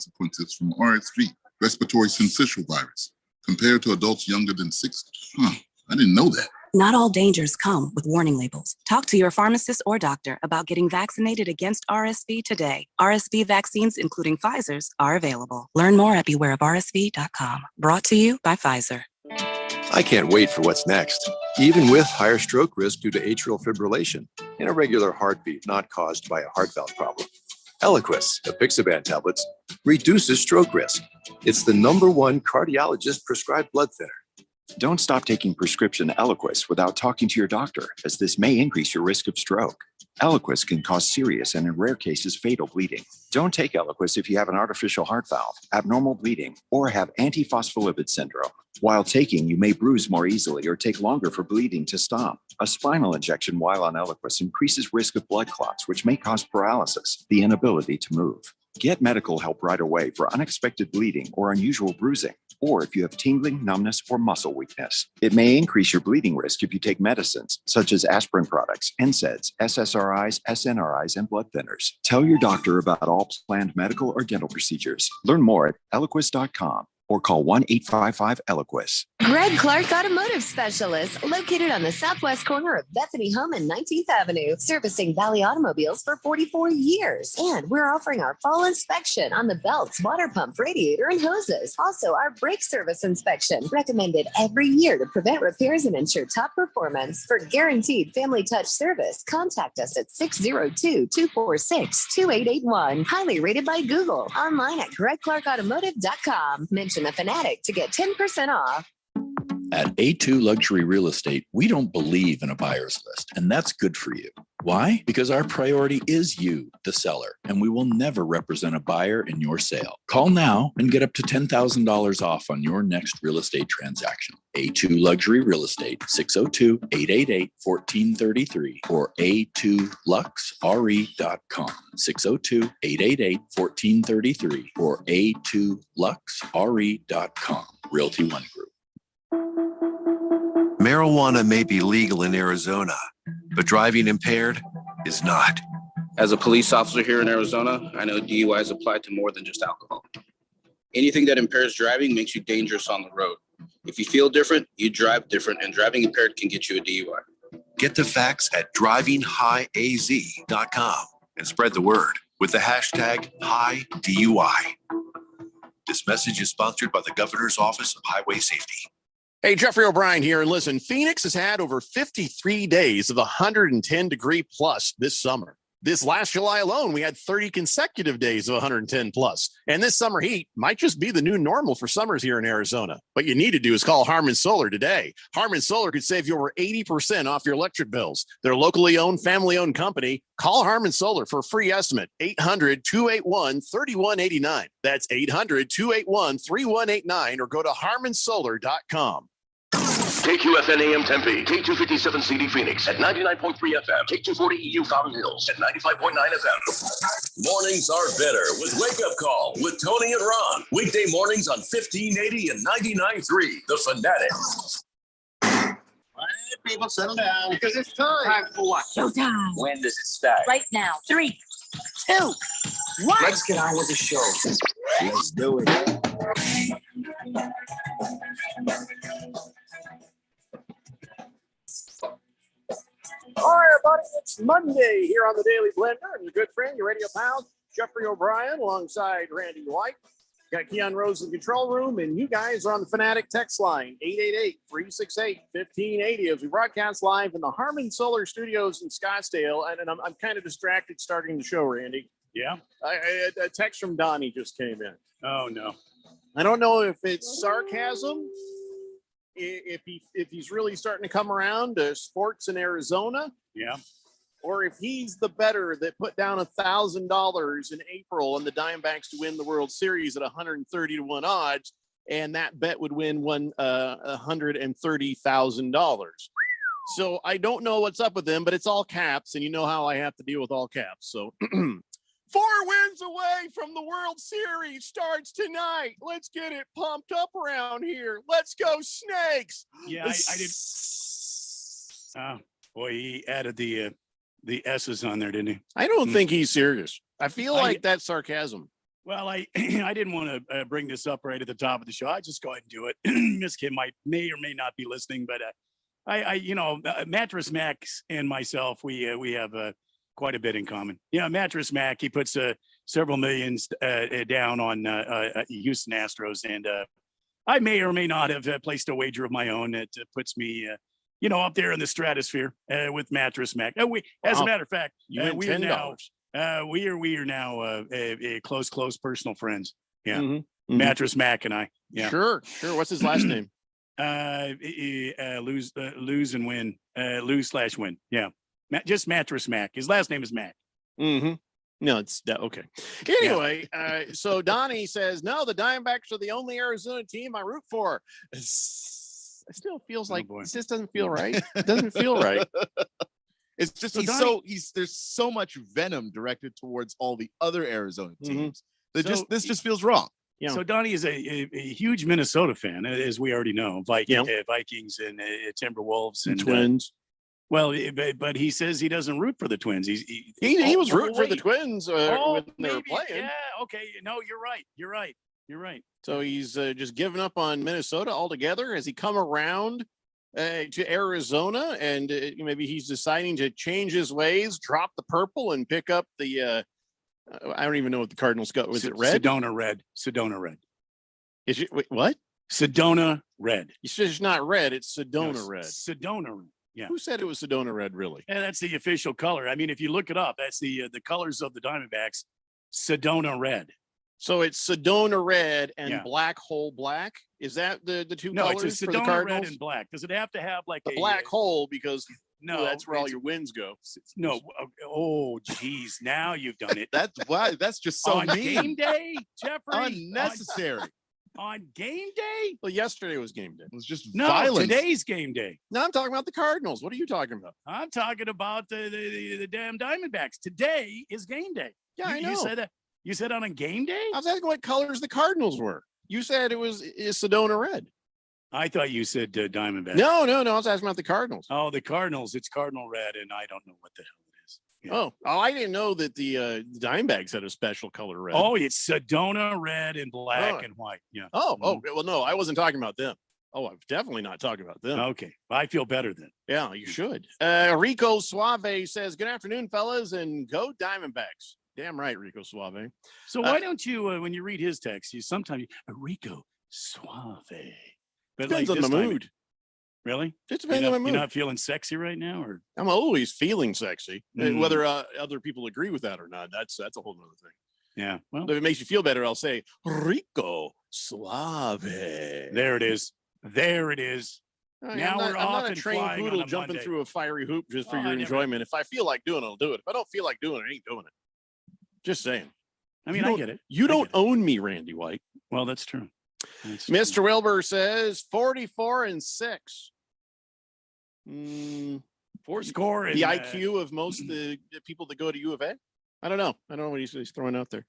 consequences from RSV, respiratory syncytial virus, compared to adults younger than 6. I didn't know that. Not all dangers come with warning labels. Talk to your pharmacist or doctor about getting vaccinated against RSV today. RSV vaccines, including Pfizer's, are available. Learn more at bewareofrsv.com. Brought to you by Pfizer. I can't wait for what's next. Even with higher stroke risk due to atrial fibrillation, an irregular heartbeat not caused by a heart valve problem. Eliquis, apixaban tablets, reduces stroke risk. It's the #1 cardiologist prescribed blood thinner. Don't stop taking prescription Eliquis without talking to your doctor, as this may increase your risk of stroke. Eliquis can cause serious and in rare cases fatal bleeding. Don't take Eliquis if you have an artificial heart valve, abnormal bleeding, or have antiphospholipid syndrome. While taking, you may bruise more easily or take longer for bleeding to stop. A spinal injection while on Eliquis increases risk of blood clots, which may cause paralysis, the inability to move. Get medical help right away for unexpected bleeding or unusual bruising, or if you have tingling, numbness, or muscle weakness. It may increase your bleeding risk if you take medicines such as aspirin products, NSAIDs, SSRIs, SNRIs, and blood thinners. Tell your doctor about all planned medical or dental procedures. Learn more at Eliquis.com or call 1-855-ELIQUIS. Greg Clark Automotive Specialist, located on the southwest corner of Bethany Home and 19th Avenue, servicing Valley automobiles for 44 years. And we're offering our fall inspection on the belts, water pump, radiator, and hoses. Also, our brake service inspection, recommended every year to prevent repairs and ensure top performance. For guaranteed family touch service, contact us at 602-246-2881. Highly rated by Google. Online at GregClarkAutomotive.com. Mention a Fanatic to get 10% off. At A2 Luxury Real Estate, we don't believe in a buyer's list, and that's good for you. Why? Because our priority is you, the seller, and we will never represent a buyer in your sale. Call now and get up to $10,000 off on your next real estate transaction. A2 Luxury Real Estate, 602-888-1433 or a2luxre.com, 602-888-1433 or a2luxre.com. Realty One Group. Marijuana may be legal in Arizona, but driving impaired is not. As a police officer here in Arizona, I know DUIs apply to more than just alcohol. Anything that impairs driving makes you dangerous on the road. If you feel different, you drive different, and driving impaired can get you a DUI. Get the facts at drivinghighaz.com and spread the word with the hashtag HighDUI. This message is sponsored by the Governor's Office of Highway Safety. Hey, Jeffrey O'Brien here. And listen, Phoenix has had over 53 days of 110 degree plus this summer. This last July alone, we had 30 consecutive days of 110 plus. And this summer heat might just be the new normal for summers here in Arizona. What you need to do is call Harmon Solar today. Harmon Solar could save you over 80% off your electric bills. They're a locally owned, family-owned company. Call Harmon Solar for a free estimate, 800-281-3189. That's 800-281-3189, or go to harmonsolar.com. KQFN AM Tempe, K257CD Phoenix at 99.3 FM, K240 EU Fountain Hills at 95.9 FM. Mornings are better with Wake Up Call with Tony and Ron. Weekday mornings on 1580 and 99.3, The Fanatic. All right, people, settle down because it's time. Time for what? Showtime. When does it start? Right now. 3, 2, 1. Let's get on with the show. Let's do it. All right, everybody, it's Monday here on the Daily Blender. And your good friend, your radio pal, Jeffrey O'Brien, alongside Randy White. Got Keon Rose in the control room, and you guys are on the Fanatic text line, 888-368-1580, as we broadcast live in the Harmon Solar Studios in Scottsdale. And I'm kind of distracted starting the show, Randy. Yeah? A text from Donnie just came in. Oh, no. I don't know if it's sarcasm, if he's really starting to come around to sports in Arizona. Yeah. Or if he's the better that put down $1,000 in April on the Diamondbacks to win the World Series at 130-1 odds, and that bet would win $130,000. So I don't know what's up with him, but it's all caps, and you know how I have to deal with all caps. So 4 wins away from the World Series starts tonight. Let's get it pumped up around here. Let's go Snakes. Yeah, I did. Boy, he added the S's on there, didn't he? I don't think he's serious. I feel like that's sarcasm. Well, I I didn't want to bring this up right at the top of the show. I just go ahead and do it. Miss Kim may or may not be listening, but Mattress Max and myself, we have quite a bit in common. Yeah, Mattress Mac, he puts several millions down on Houston Astros, and I may or may not have placed a wager of my own that puts me, up there in the stratosphere with Mattress Mac. As a matter of fact, You win we are now $10. we are now close personal friends. Yeah, Mhm. Mattress Mac and I. Yeah, Sure. What's his last name? lose and win. Lose/win. Yeah, just Mattress Mac. His last name is Mac. Mm-hmm. No, it's okay. Anyway, so Donnie says, no, the Diamondbacks are the only Arizona team I root for. It still feels like boy. it just doesn't feel right. It doesn't feel right. It's just So there's so much venom directed towards all the other Arizona Mhm. teams that So- this just feels wrong. Yeah. So Donnie is a huge Minnesota fan, as we already know. Vikings and Timberwolves and Twins. Well, but he says he doesn't root for the Twins. He was rooting for the Twins when they were maybe. playing. Yeah. Okay. No, you're right. You're right. So he's just given up on Minnesota altogether. Has he come around to Arizona, and maybe he's deciding to change his ways, drop the purple, and pick up the? I don't even know what the Cardinals got. Was it red? Sedona Red. Sedona Red. Is it what? Sedona Red. You said it's not red. It's Sedona No, red. Sedona Red. Yeah. Who said it was Sedona red? Really? And that's the official color. I mean, if you look it up, that's the colors of the Diamondbacks. Sedona Red. So it's Sedona red and Yeah. Black Hole Black. Is that the two No, colors it's a for the Sedona Cardinals? Red and black. Does it have to have like The a Black Hole, because No, that's where all it's- your wins go. No. Oh, geez. Now you've done it. That's why. That's just so on mean. game day, Jeffrey. Unnecessary. On game day? Well, yesterday was game day. It was just No, violence. today's game day. No, I'm talking about the Cardinals. What are you talking about? I'm talking about the damn Diamondbacks. Today is game day. Yeah, I You know. said that. You said on a game day? I was asking what colors the Cardinals were. You said is Sedona red. I thought you said Diamondbacks. No. I was asking about the Cardinals. Oh, the Cardinals. It's Cardinal red, and I don't know what the hell it is. Yeah. Oh, I didn't know that the Diamondbacks had a special color red. Oh, it's Sedona red and black Oh. and white. Yeah. Oh, well, no, I wasn't talking about them. Oh, I'm definitely not talking about them. Okay. I feel better then. Yeah, you should. Rico Suave says, good afternoon, fellas, and go Diamondbacks. Damn right, Rico Suave. So why don't you, when you read his text, you sometimes Rico Suave. But Depends on this the time- mood. Really? It depends on my mood. You're not feeling sexy right now, or I'm always feeling sexy. Mm. Whether other people agree with that or not, that's a whole other thing. yeah. Well, If it makes you feel better, I'll say Rico Suave. there it is. There it is. Now we're I'm off not a and trained flying poodle on a jumping Monday. through a fiery hoop just for Oh, your I never- enjoyment. If I feel like doing it, I'll do it. If I don't feel like doing it, I ain't doing it. Just saying. I mean, You I get it. You I don't get it. own me, Randy White. Well, that's true. That's true. Mr. Wilbur says 44-6. Four score and The IQ of most of the people that go to U of A. I don't know. I don't know what he's throwing out there.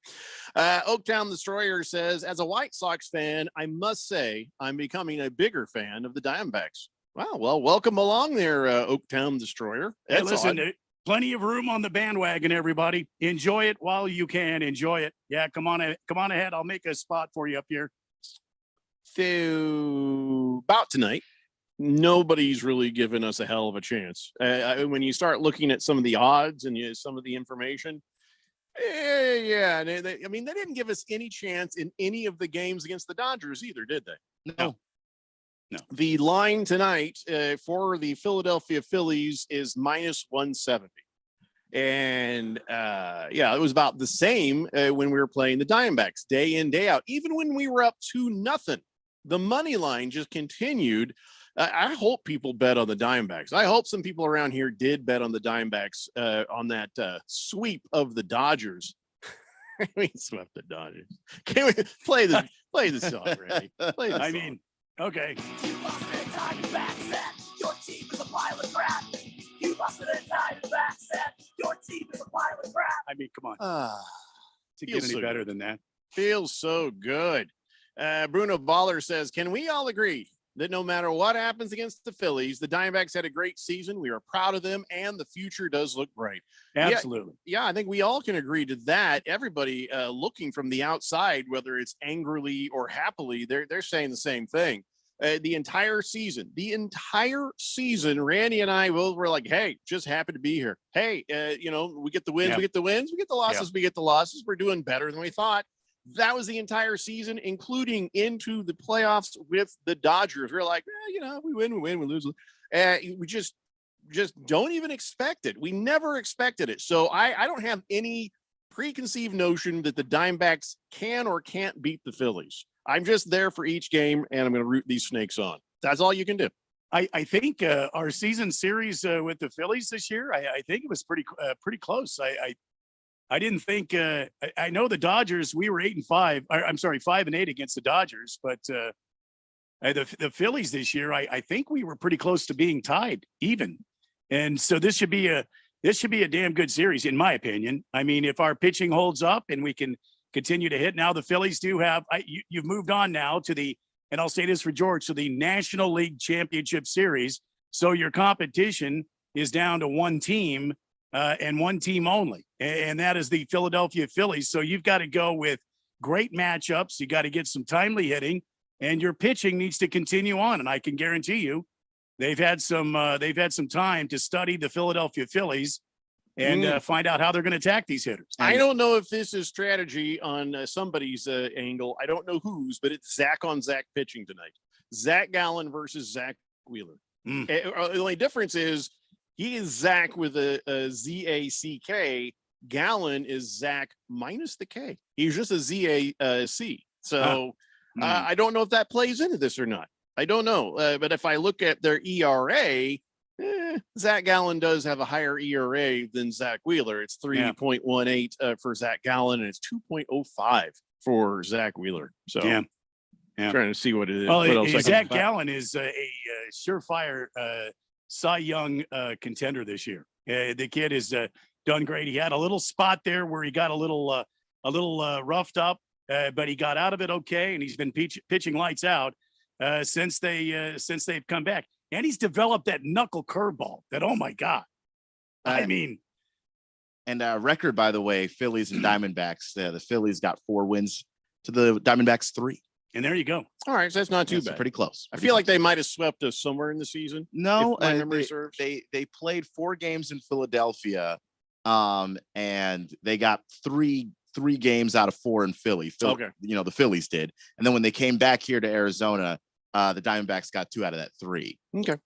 Oaktown Destroyer says, as a White Sox fan, I must say I'm becoming a bigger fan of the Diamondbacks. Wow. Well, welcome along there, Oaktown Destroyer. Hey, That's listen, odd. plenty of room on the bandwagon, everybody. Enjoy it while you can. Enjoy it. Yeah, come on ahead. I'll make a spot for you up here. So about tonight, nobody's really given us a hell of a chance. When you start looking at some of the odds and some of the information, yeah, they didn't give us any chance in any of the games against the Dodgers either, did they? No. The line tonight for the Philadelphia Phillies is -170. And it was about the same when we were playing the Diamondbacks day in, day out. Even when we were up 2-0, the money line just continued. I hope people bet on the Diamondbacks. I hope some people around here did bet on the Diamondbacks on that sweep of the Dodgers. We swept the Dodgers. Can we play the song, Randy? Play the song. mean, okay. You lost to the Diamondbacks and your team is a pile of crap. You lost to the Diamondbacks and your team is a pile of crap. I mean, come on. To feels get any so better good. than that. Feels so good. Bruno Baller says, can we all agree that no matter what happens against the Phillies, the Diamondbacks had a great season. We are proud of them, and the future does look bright. Absolutely. Yeah, I think we all can agree to that. Everybody looking from the outside, whether it's angrily or happily, they're saying the same thing. The entire season, Randy and I were like, hey, just happy to be here. Hey, we get the wins, we get the wins, we get the losses, we get the losses. We're doing better than we thought. That was the entire season, including into the playoffs with the Dodgers. We're like, we win, we lose. We just don't even expect it. We never expected it. So I don't have any preconceived notion that the Diamondbacks can or can't beat the Phillies. I'm just there for each game, and I'm going to root these snakes on. That's all you can do. I think our season series with the Phillies this year, I think it was pretty close. I didn't think I know the Dodgers, we were 8-5. I'm sorry, 5-8 against the Dodgers, but the Phillies this year, I think we were pretty close to being tied even. And so this should be a damn good series, in my opinion. I mean, if our pitching holds up and we can continue to hit. Now the Phillies do have, you've moved on now to and I'll say this for George, to the National League Championship Series. So your competition is down to one team and one team only, and that is the Philadelphia Phillies. So you've got to go with great matchups. You got to get some timely hitting, and your pitching needs to continue on. And I can guarantee you, they've had some time to study the Philadelphia Phillies and find out how they're going to attack these hitters. I don't know if this is strategy on somebody's angle. I don't know whose, but it's Zach on Zach pitching tonight. Zach Gallen versus Zach Wheeler. The only difference is he is Zach with a Z-A-C-K. Gallen is Zach minus the K. He's just a Z-A-C. So I don't know if that plays into this or not. I don't know. But if I look at their ERA, Zach Gallen does have a higher ERA than Zach Wheeler. It's 3.18 for Zach Gallen, and it's 2.05 for Zach Wheeler. So yeah. Trying to see what it is. Well, Zach Gallen is a surefire Cy Young contender this year. The kid has done great. He had a little spot there where he got a little roughed up, but he got out of it okay, and he's been pitching lights out since they've come back. And he's developed that knuckle curveball that, oh my God. I mean. And record, by the way, Phillies and Diamondbacks. The Phillies got 4 wins to the Diamondbacks 3. And there you go. All right. So that's not too bad. Pretty close. I feel like they might have swept us somewhere in the season. No, if my memory serves. They played 4 games in Philadelphia, and they got three games out of 4 in Philly. Okay. The Phillies did. And then when they came back here to Arizona, the Diamondbacks got 2 out of that 3. Okay.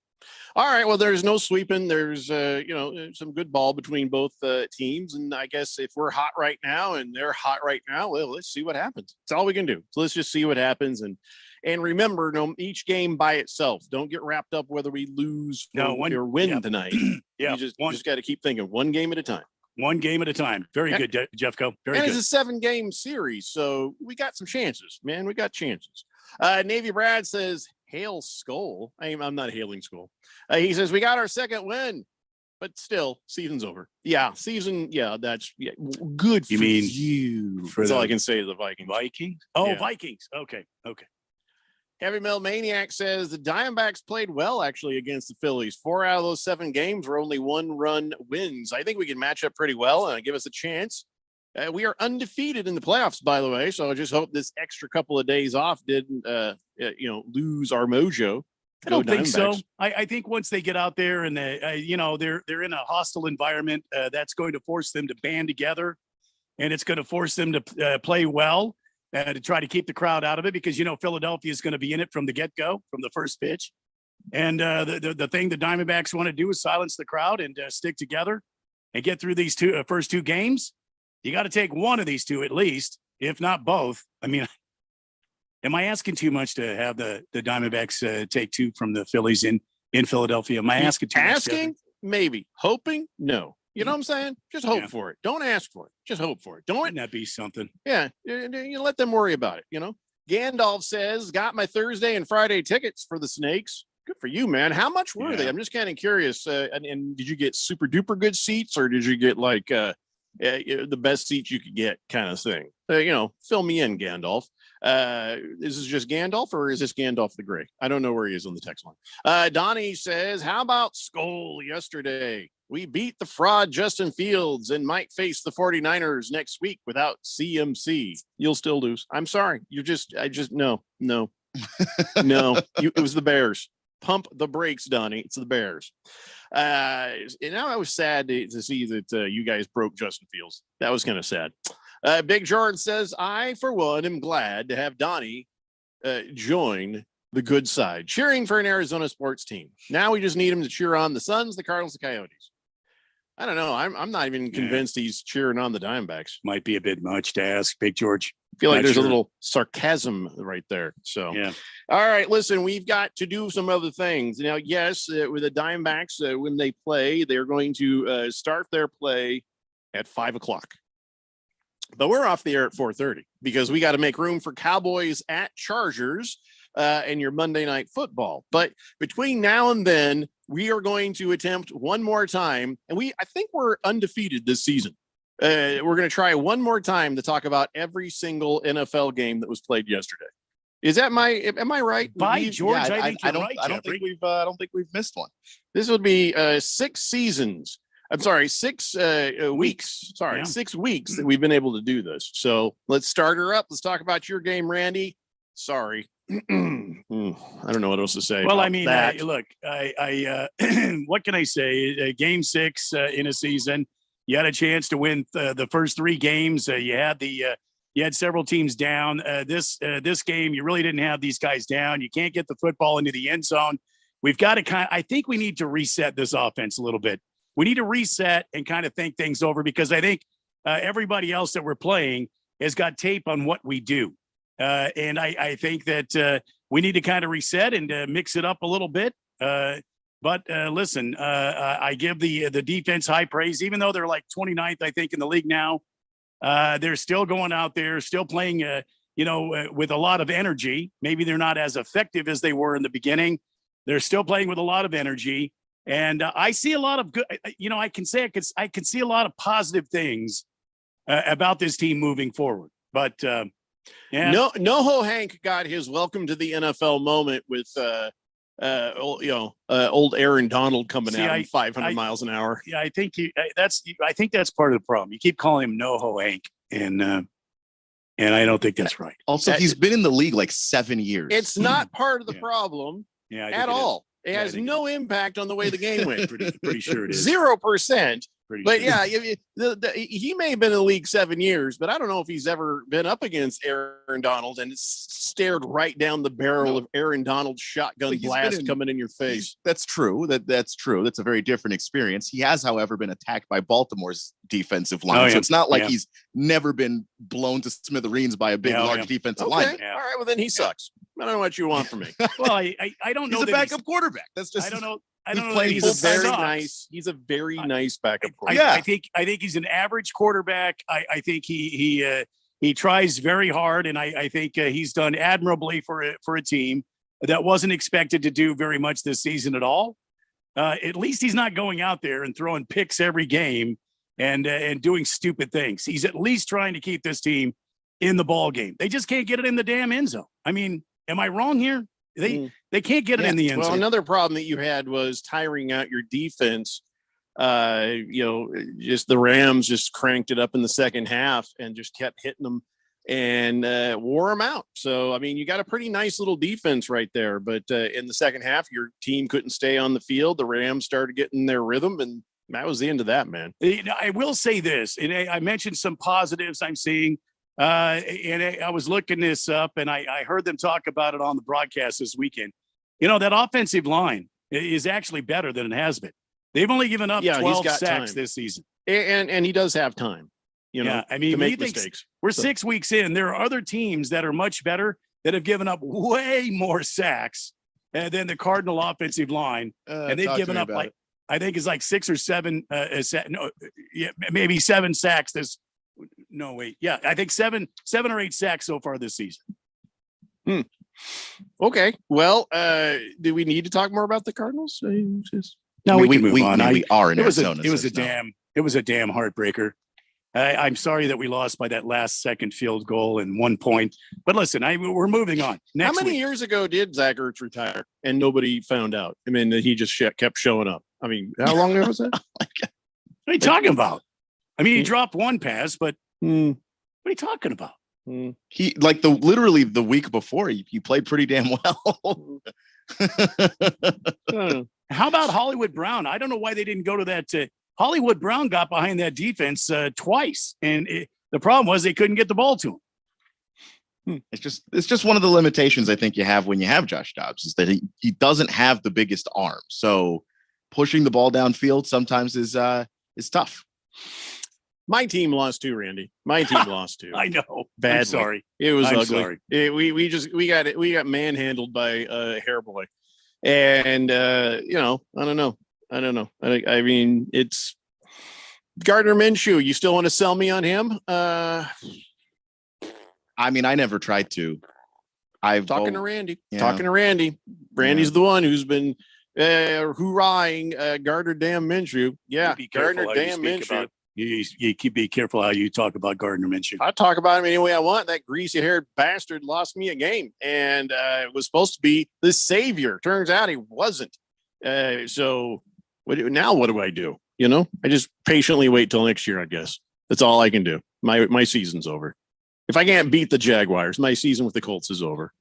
All right. Well, there's no sweeping. There's, some good ball between both teams. And I guess if we're hot right now and they're hot right now, well, let's see what happens. That's all we can do. So let's just see what happens. And remember, each game by itself. Don't get wrapped up whether we lose or win tonight. You just got to keep thinking one game at a time. One game at a time. Very good, Jeffco. Very good. It's a 7-game series, so we got some chances, man. We got chances. Navy Brad says, hail Skull. I'm not hailing Skull. He says, we got our second win, but still, season's over. Yeah, season. Yeah, that's good for you. That's all I can say to the Vikings. Vikings? Oh, yeah. Vikings. Okay. Heavy Metal Maniac says the Diamondbacks played well, actually, against the Phillies. 4 out of those 7 games were only 1-run wins. I think we can match up pretty well and give us a chance. We are undefeated in the playoffs, by the way. So I just hope this extra couple of days off didn't, lose our mojo. I don't think so. I think once they get out there and they're in a hostile environment, that's going to force them to band together, and it's going to force them to play well to try to keep the crowd out of it, because Philadelphia is going to be in it from the get-go, from the first pitch. And the thing the Diamondbacks want to do is silence the crowd and stick together and get through these first 2 games. You got to take one of these 2 at least, if not both. I mean, am I asking too much to have the Diamondbacks take 2 from the Phillies in Philadelphia? Am I asking too much? Asking? Maybe. Hoping? No. You know what I'm saying? Just hope for it. Don't ask for it. Just hope for it. Wouldn't that be something? Yeah. You let them worry about it, Gandalf says, got my Thursday and Friday tickets for the Snakes. Good for you, man. How much were they? I'm just kind of curious. And did you get super duper good seats, or did you get like the best seats you could get kind of thing? Fill me in, Gandalf. This is just Gandalf, or is this Gandalf the Grey? I don't know where he is on the text line. Donnie says, how about Skull yesterday? We beat the fraud Justin Fields and might face the 49ers next week without CMC. You'll still lose. I'm sorry. No. It was the Bears. Pump the brakes, Donnie. It's the Bears. And now I was sad to see that you guys broke Justin Fields. That was kind of sad. Big Jordan says, I, for one, am glad to have Donnie join the good side, cheering for an Arizona sports team. Now we just need him to cheer on the Suns, the Cardinals, the Coyotes. I don't know. I'm not even convinced he's cheering on the Diamondbacks. Might be a bit much to ask, Big George. I feel like there's a little sarcasm right there. So, yeah. All right, listen, we've got to do some other things. Now, yes, with the Diamondbacks, when they play, they're going to start their play at 5:00. But we're off the air at 4:30 because we got to make room for Cowboys at Chargers and your Monday Night Football. But between now and then, we are going to attempt one more time. And I think we're undefeated this season. We're going to try one more time to talk about every single NFL game that was played yesterday. Am I right? By George, I don't think we've missed one. This would be 6 seasons. I'm sorry, 6 weeks. Sorry, 6 weeks that we've been able to do this. So let's start her up. Let's talk about your game, Randy. Sorry. I don't know what else to say. Well, I mean, look, I what can I say? Game 6 in a season, you had a chance to win the first 3 games. You had several teams down. This game, you really didn't have these guys down. You can't get the football into the end zone. We've got to I think we need to reset this offense a little bit. We need to reset and kind of think things over because I think everybody else that we're playing has got tape on what we do. And I think that we need to kind of reset and mix it up a little bit. But listen, I give the defense high praise, even though they're like 29th, I think, in the league now. They're still going out there, still playing, with a lot of energy. Maybe they're not as effective as they were in the beginning. They're still playing with a lot of energy. And I see a lot of good, I can see a lot of positive things about this team moving forward. But yeah. NoHo Hank got his welcome to the NFL moment with old Aaron Donald coming out 500 miles an hour. Yeah, I think that's part of the problem. You keep calling him NoHo Hank, and I don't think that's right. Also, he's been in the league like 7 years. It's not part of the problem at all. It has no impact on the way the game went. pretty sure it is 0%. But sure. yeah, he may have been in the league 7 years, but I don't know if he's ever been up against Aaron Donald and stared right down the barrel of Aaron Donald's shotgun blast coming in your face. That's true. That's true. That's a very different experience. He has, however, been attacked by Baltimore's defensive line. So it's not like he's never been blown to smithereens by a big, large defensive line. All right, well, then he sucks. I don't know what you want from me. Well, I don't know. He's a backup quarterback. That's just. I don't know. He's a very nice backup quarterback. I think he's an average quarterback. I think he tries very hard, and I think he's done admirably for a team that wasn't expected to do very much this season at all. At least he's not going out there and throwing picks every game and doing stupid things. He's at least trying to keep this team in the ball game. They just can't get it in the damn end zone. I mean, am I wrong here? They can't get it in the end zone. Well, another problem that you had was tiring out your defense. Just the Rams just cranked it up in the second half and just kept hitting them and wore them out. So, I mean, you got a pretty nice little defense right there. But in the second half, your team couldn't stay on the field. The Rams started getting their rhythm, and that was the end of that, man. I will say this, and I mentioned some positives I'm seeing. And I was looking this up, and I heard them talk about it on the broadcast this weekend. That offensive line is actually better than it has been. They've only given up 12 sacks this season. And he does have time, I mean, to make mistakes. We're 6 weeks in. There are other teams that are much better that have given up way more sacks than the Cardinal offensive line. And they've given up I think it's like 6 or 7, maybe 7 sacks this. No, wait. Yeah, I think 7 or 8 sacks so far this season. Okay. Well, do we need to talk more about the Cardinals? No, we can move on. We are in Arizona. It was a damn heartbreaker. I'm sorry that we lost by that last second field goal and 1 point. But listen, we're moving on. How many years ago did Zach Ertz retire and nobody found out? I mean, he just kept showing up. I mean, how long ago was that? What are you talking about? I mean, he dropped one pass, but what are you talking about? He literally the week before he played pretty damn well. How about Hollywood Brown? I don't know why they didn't go to that. Hollywood Brown got behind that defense twice, and the problem was they couldn't get the ball to him. It's just one of the limitations I think you have when you have Josh Dobbs is that he doesn't have the biggest arm, so pushing the ball downfield sometimes is tough. My team lost too, Randy. My team lost too. I know. Badly. I'm sorry. It was I'm ugly. sorry. We got manhandled by Hairboy, and I don't know. I mean, it's Gardner Minshew. You still want to sell me on him? I mean, I never tried to. Talking to Randy. Randy's the one who's been hoorahing Gardner damn Minshew. Yeah, Gardner damn Minshew. You be careful how you talk about Gardner Minshew. I talk about him any way I want. That greasy-haired bastard lost me a game, and it was supposed to be the savior. Turns out he wasn't. So what do I do? I just patiently wait till next year. I guess that's all I can do. My season's over. If I can't beat the Jaguars, my season with the Colts is over.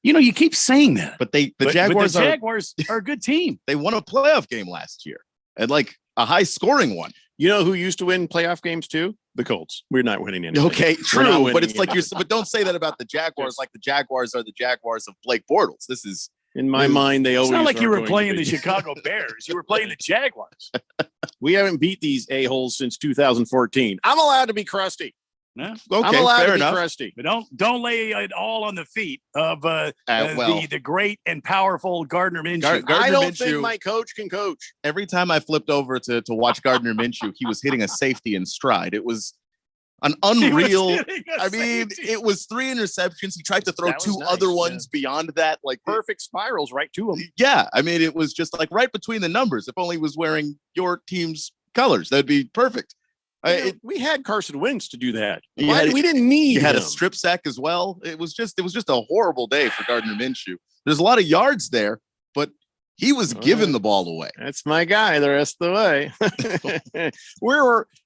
You keep saying that, but the Jaguars are a good team. They won a playoff game last year, and a high-scoring one. You know who used to win playoff games too? The Colts. We're not winning anything. Okay, true, but it's but don't say that about the Jaguars. Like the Jaguars are the Jaguars of Blake Bortles. This is in my mind. They always. It's not like you were playing the Chicago Bears. You were playing the Jaguars. We haven't beat these a-holes since 2014. I'm allowed to be crusty. Yeah. Okay, I'm allowed fair to enough. be crusty. But don't lay it all on the feet of well, the great and powerful Gardner Minshew. I don't think my coach can coach. Every time I flipped over to watch Gardner Minshew, he was hitting a safety in stride. It was an unreal. I mean, it was 3 interceptions. He tried to throw 2 other ones beyond that, perfect spirals right to him. Yeah, I mean, it was just right between the numbers. If only he was wearing your team's colors, that'd be perfect. We had Carson Wentz to do that. We didn't need. He had him. a strip sack as well. It was just a horrible day for Gardner Minshew. There's a lot of yards there, but he was giving the ball away. That's my guy the rest of the way.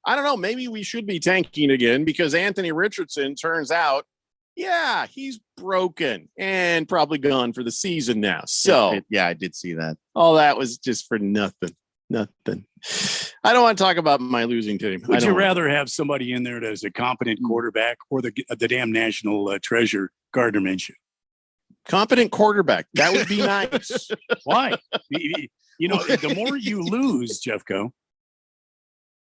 I don't know. Maybe we should be tanking again because Anthony Richardson turns out, he's broken and probably gone for the season now. So I did see that. All that was just for nothing. I don't want to talk about my losing team. Would you rather have somebody in there that's a competent quarterback or the damn national treasure, Gardner Minshew? Competent quarterback. That would be nice. Why? The more you lose, Jeffco,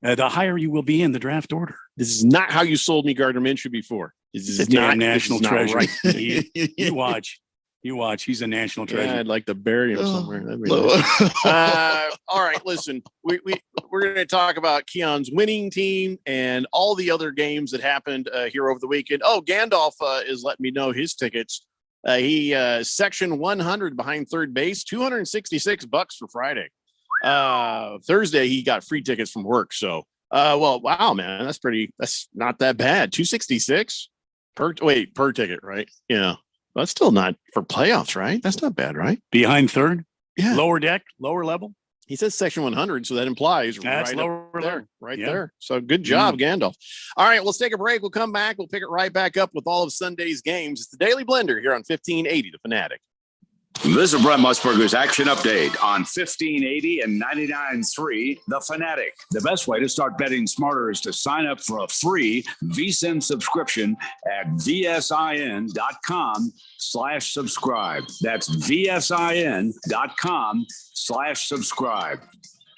the higher you will be in the draft order. This is not how you sold me Gardner Minshew before. This is the not damn national treasure. Right. You watch. He's a national treasure. I'd like to bury him somewhere. That'd be nice. All right, listen. We're going to talk about Keon's winning team and all the other games that happened here over the weekend. Oh, Gandalf is letting me know his tickets. He section 100 behind third base, $266 for Friday. Thursday he got free tickets from work. So, wow, man, that's not that bad. $266 per ticket, right? Yeah. That's still not for playoffs, right? That's not bad, right? Behind third? Yeah. Lower deck, lower level? He says section 100, so that implies that's right lower up there, level. right there. So good job, Gandalf. All right, let's take a break. We'll come back. We'll pick it right back up with all of Sunday's games. It's the Daily Blender here on 1580 The Fanatic. This is Brett Musburger's Action Update on 1580 and 99.3 The Fanatic. The best way to start betting smarter is to sign up for a free VSiN subscription at vsin.com/subscribe. That's vsin.com/subscribe.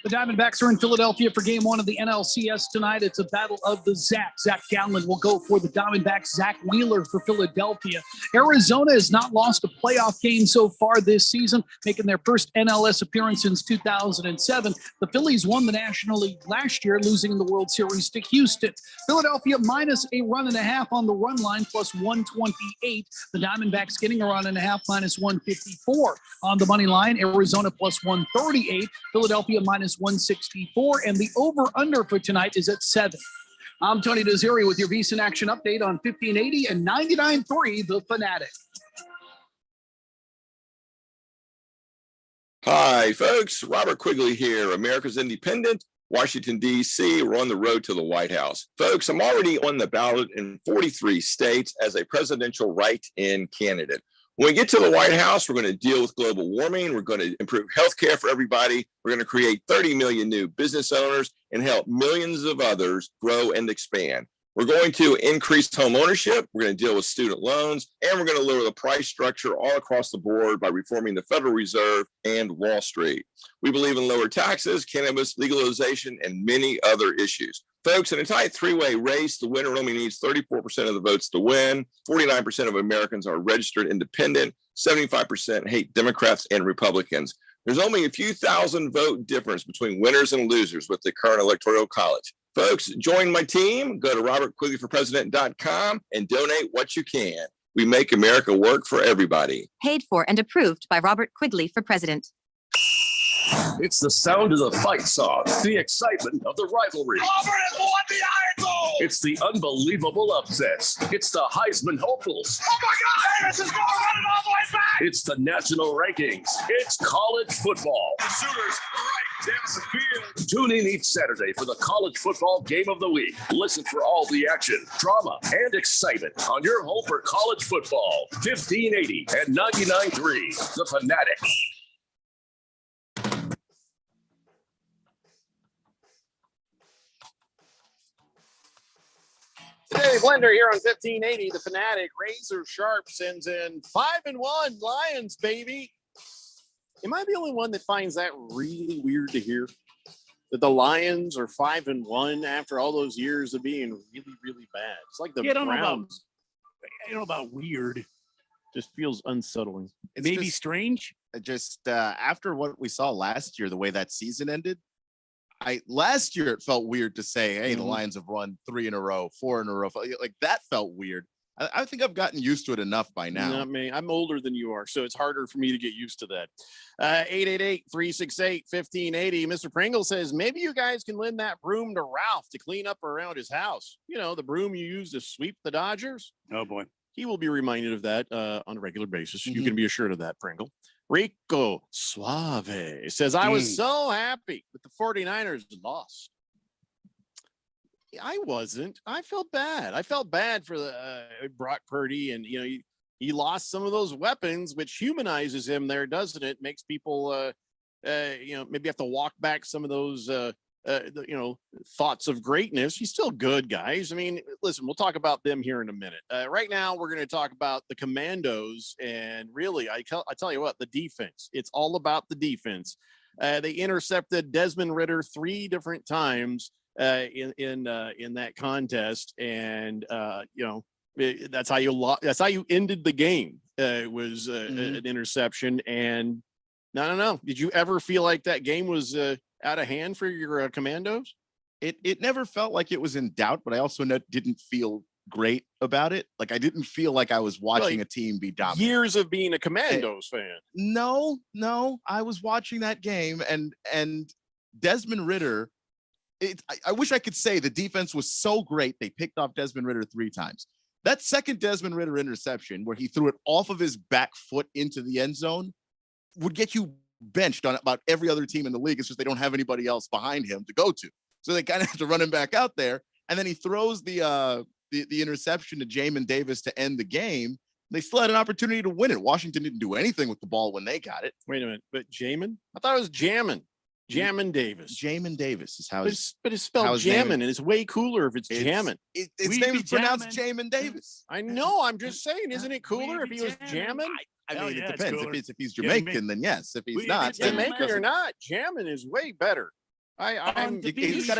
The Diamondbacks are in Philadelphia for game 1 of the NLCS tonight. It's a battle of the Zacks. Zach Gallen will go for the Diamondbacks. Zach Wheeler for Philadelphia. Arizona has not lost a playoff game so far this season, making their first NLS appearance since 2007. The Phillies won the National League last year, losing in the World Series to Houston. Philadelphia minus a run and a half on the run line, plus 128. The Diamondbacks getting a run and a half, minus 154. On the money line, Arizona plus 138. Philadelphia minus 164, and the over-under for tonight is at 7. I'm Tony Desiri with your VSiN Action Update on 1580 and 99.3 The Fanatic. Hi, folks. Robert Quigley here, America's Independent, Washington, D.C. We're on the road to the White House. Folks, I'm already on the ballot in 43 states as a presidential write-in candidate. When we get to the White House, we're going to deal with global warming. We're going to improve healthcare for everybody. We're going to create 30 million new business owners and help millions of others grow and expand. We're going to increase home ownership. We're going to deal with student loans, and we're going to lower the price structure all across the board by reforming the Federal Reserve and Wall Street. We believe in lower taxes, cannabis legalization, and many other issues. Folks, in a tight three-way race, the winner only needs 34% of the votes to win. 49% of Americans are registered independent. 75% hate Democrats and Republicans. There's only a few thousand vote difference between winners and losers with the current electoral college. Folks, join my team. Go to robertquigleyforpresident.com and donate what you can. We make America work for everybody. Paid for and approved by Robert Quigley for president. It's the sound of the fight song, the excitement of the rivalry. Auburn has won the Iron Bowl! It's the unbelievable upsets. It's the Heisman hopefuls. Oh my God! Harris is going running all the way back! It's the national rankings. It's college football. The Sooners right down the field. Tune in each Saturday for the college football game of the week. Listen for all the action, drama, and excitement on your home for college football. 1580 and 99.3, The Fanatic. Today, Blender here on 1580, The Fanatic. Razor Sharp sends in 5-1 Lions, baby. Am I the only one that finds that really weird to hear? That the Lions are 5-1 after all those years of being really, really bad. It's like the Browns. I don't know about weird. Just feels unsettling. It's Maybe just, strange. Just after what we saw last year, the way that season ended, last year it felt weird to say, hey, the Lions have won 3 in a row, 4 in a row. Like that felt weird. I think I've gotten used to it enough by now. Not me. I'm older than you are, so it's harder for me to get used to that. 888-368-1580. Mr. Pringle says, maybe you guys can lend that broom to Ralph to clean up around his house. You know, the broom you use to sweep the Dodgers. Oh, boy. He will be reminded of that on a regular basis. You can be assured of that, Pringle. Rico Suave says, I was so happy that the 49ers lost. I wasn't. I felt bad. I felt bad for the Brock Purdy, and you know he lost some of those weapons, which humanizes him there, doesn't it? Makes people maybe have to walk back some of those thoughts of greatness. He's still good, guys. I mean, listen, we'll talk about them here in a minute. Right now, we're going to talk about the Commandos, and really, I tell you what, the defense. It's all about the defense. They intercepted Desmond Ridder 3 different times in that contest, and that's how you ended the game. It was an interception, and no. Did you ever feel like that game was out of hand for your Commandos? It never felt like it was in doubt, but I also didn't feel great about it. Like I didn't feel like I was watching a team be dominant. Years of being a Commandos fan. No, I was watching that game, and Desmond Ridder. I wish I could say the defense was so great they picked off Desmond Ridder 3 times. That second Desmond Ridder interception, where he threw it off of his back foot into the end zone, would get you benched on about every other team in the league. It's just they don't have anybody else behind him to go to, so they kind of have to run him back out there. And then he throws the interception to Jamin Davis to end the game. They still had an opportunity to win it. Washington didn't do anything with the ball when they got it. Wait a minute, but Jamin? I thought it was Jamin Davis. Jamin Davis is how it's spelled Jamin, and it's way cooler if it's Jamin. Its name is pronounced Jamin Davis. I know. I'm just saying, isn't it cooler if he was Jamin? I mean, it depends. If he's Jamaican, then yes. If he's not, Jamaican or not, Jamin is way better. It's got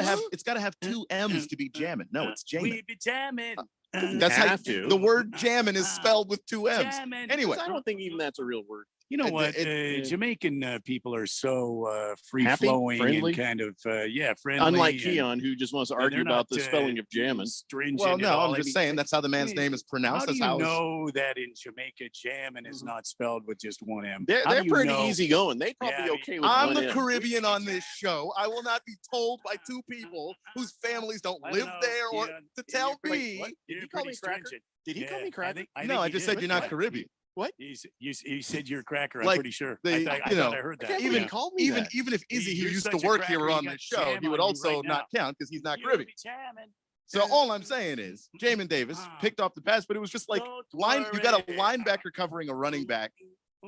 to have 2 M's to be Jamin. No, it's Jamin. We be jamming. That's how the word jamming is spelled with 2 M's. Jammin'. Anyway, I don't think even that's a real word. You know what? Jamaican people are so free flowing friendly? and kind of friendly. Unlike and- Keon, who just wants to and argue they're about not, the spelling of jammin'. Stringent. Well, at no, all. I'm I just mean, saying that's how the man's name is pronounced. How do That's you how it's- know that in Jamaica, jammin' is not spelled with just one M? They're, How do they're you pretty know? easy going. They'd probably Yeah, be I mean, okay with I'm one the M. Caribbean on this show. I will not be told by two people whose families don't I don't live know, there or Keon. to tell You're me. pretty- Did he you're call pretty me cracker? stringent. Did he call me I cracker? think No, I he just did. said you're not Caribbean. What? You said you're a cracker. I'm Like, pretty sure. they- I you know, thought I heard I that. can't Even- believe he called me Even that. even if Izzy, who You're used to such a work cracker, here you on got this show, jam he would on you also right not now. count because he's not You Caribbean. be jamming. So all I'm saying is Jamin Davis picked off the pass, but it was just like Don't you got a worry. linebacker covering a running back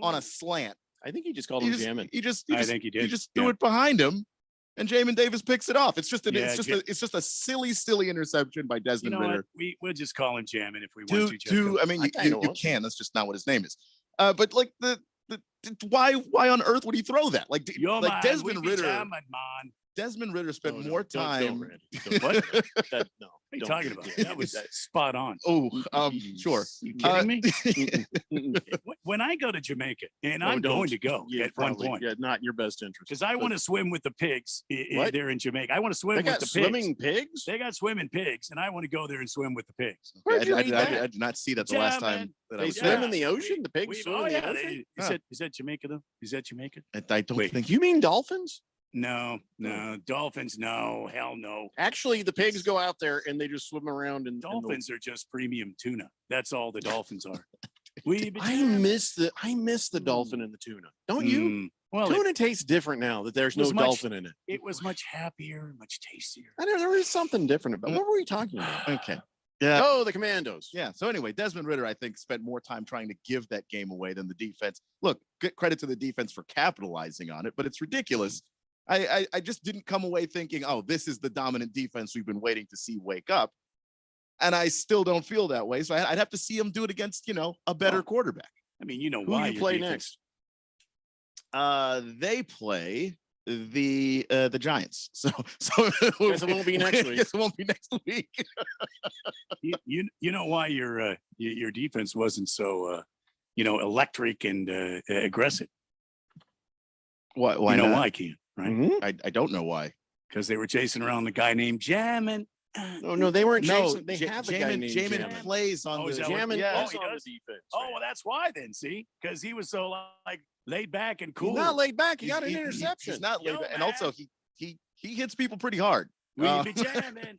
on a slant. I think he just called He him just, jammin'. I think he did. He just threw Yeah. it behind him, and Jamin Davis picks it off. It's just Yeah, it's just a silly interception by You Desmond know Ritter. what? We'll just call him jamming if we want to. To I mean, I you kinda want to. can. That's just not what his name is. But like the why on earth would he throw that? Like Yo, like man, Desmond we be Ritter. jamming, man. Desmond Ritter spent No, more don't, time. Randy. Don't, what? That, no. What are you don't talking do about? that. That was spot on. Oh, sure. You kidding me? Mm-mm. When I go to Jamaica, and No, I'm don't. going to go Yeah, at one probably. point, Yeah, not in your best interest. because I want to swim with the pigs What? there in Jamaica. I want to swim They with got the pigs. swimming pigs? They got swimming pigs, and I want to go there and swim with the pigs. Where'd you I read that? did not see that the last time Jamming. that I They was swim there. in the ocean? The pigs swim in the yeah. ocean? Is that Jamaica though? Is that Jamaica? I don't Wait. think You mean dolphins? No. Dolphins, no. Hell no. Actually, the pigs go out there and they just swim around in Dolphins are just premium tuna. That's all the dolphins are. We be I miss the dolphin and the tuna. Don't you? Well, Tuna tastes different now that there's no was much- dolphin in it. it was much happier, much tastier. I know there was something different about. What were we talking about? Okay. Yeah. Oh, the Commandos. Yeah. So anyway, Desmond Ritter, I think, spent more time trying to give that game away than the defense. Look, good credit to the defense for capitalizing on it, but it's ridiculous. I just didn't come away thinking, oh, this is the dominant defense we've been waiting to see wake up. And I still don't feel that way. So I'd have to see him do it against, a better quarterback. I mean, you know Who why you your play defense- next? They play the Giants. So Guess it won't be next week. Guess it won't be next week. You know why your defense wasn't so electric and aggressive. Why you know not? why, Kean, right? Mhm. I don't know why. Because they were chasing around the guy named Jammin. No, they weren't No, chasing. They have a guy named Jamin Jammin. plays on Oh, is the that what- Jammin Yeah. is Oh, he on the does? defense. Oh, well, that's why then. See, because he was so like laid back and cool. He's not laid back. He got an He- interception. He's not Yo, laid back. And man. also he hits people pretty hard. We Uh, be jamming.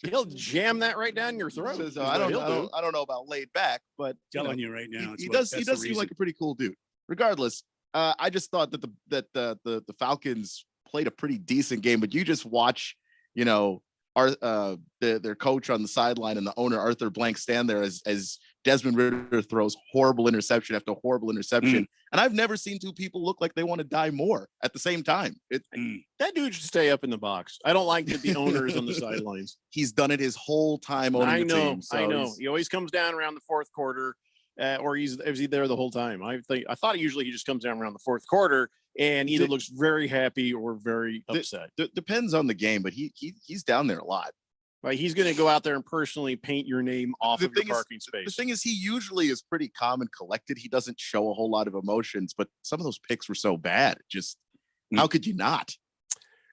He'll jam that right down your throat. So is I what don't, he'll I do. don't I don't know about laid back, but Telling you right now, he does seem like a pretty cool dude. Regardless, I just thought that the Falcons played a pretty decent game, but you just watch, their coach on the sideline and the owner Arthur Blank stand there as Desmond Ritter throws horrible interception after horrible interception, and I've never seen two people look like they want to die more at the same time. That dude should stay up in the box. I don't like that the owner is on the sidelines. He's done it his whole time owning I the know. team. So I know. he's- He always comes down around the fourth quarter, or is he there the whole time? I thought usually he just comes down around the fourth quarter and either looks very happy or very upset. Depends on the game, but he's down there a lot. Right? He's going to go out there and personally paint your name off The of your thing is- parking space. The thing is, he usually is pretty calm and collected. He doesn't show a whole lot of emotions, but some of those picks were so bad. Just how could you not?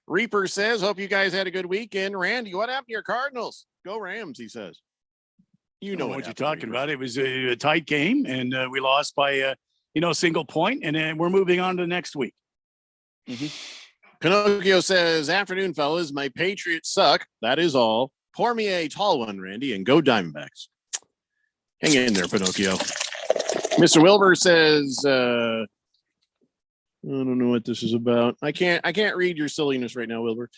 Reaper says, "Hope you guys had a good weekend." Randy, what happened to your Cardinals? Go Rams, he says. You know what you're happened, talking Reaper. about. It was a tight game, and we lost by a single point, and then we're moving on to next week. Pinocchio says, "Afternoon, fellas. My Patriots suck. That is all. Pour me a tall one, Randy, and go Diamondbacks." Hang in there, Pinocchio. Mr. Wilbur says, "I don't know what this is about. I can't read your silliness right now, Wilbur."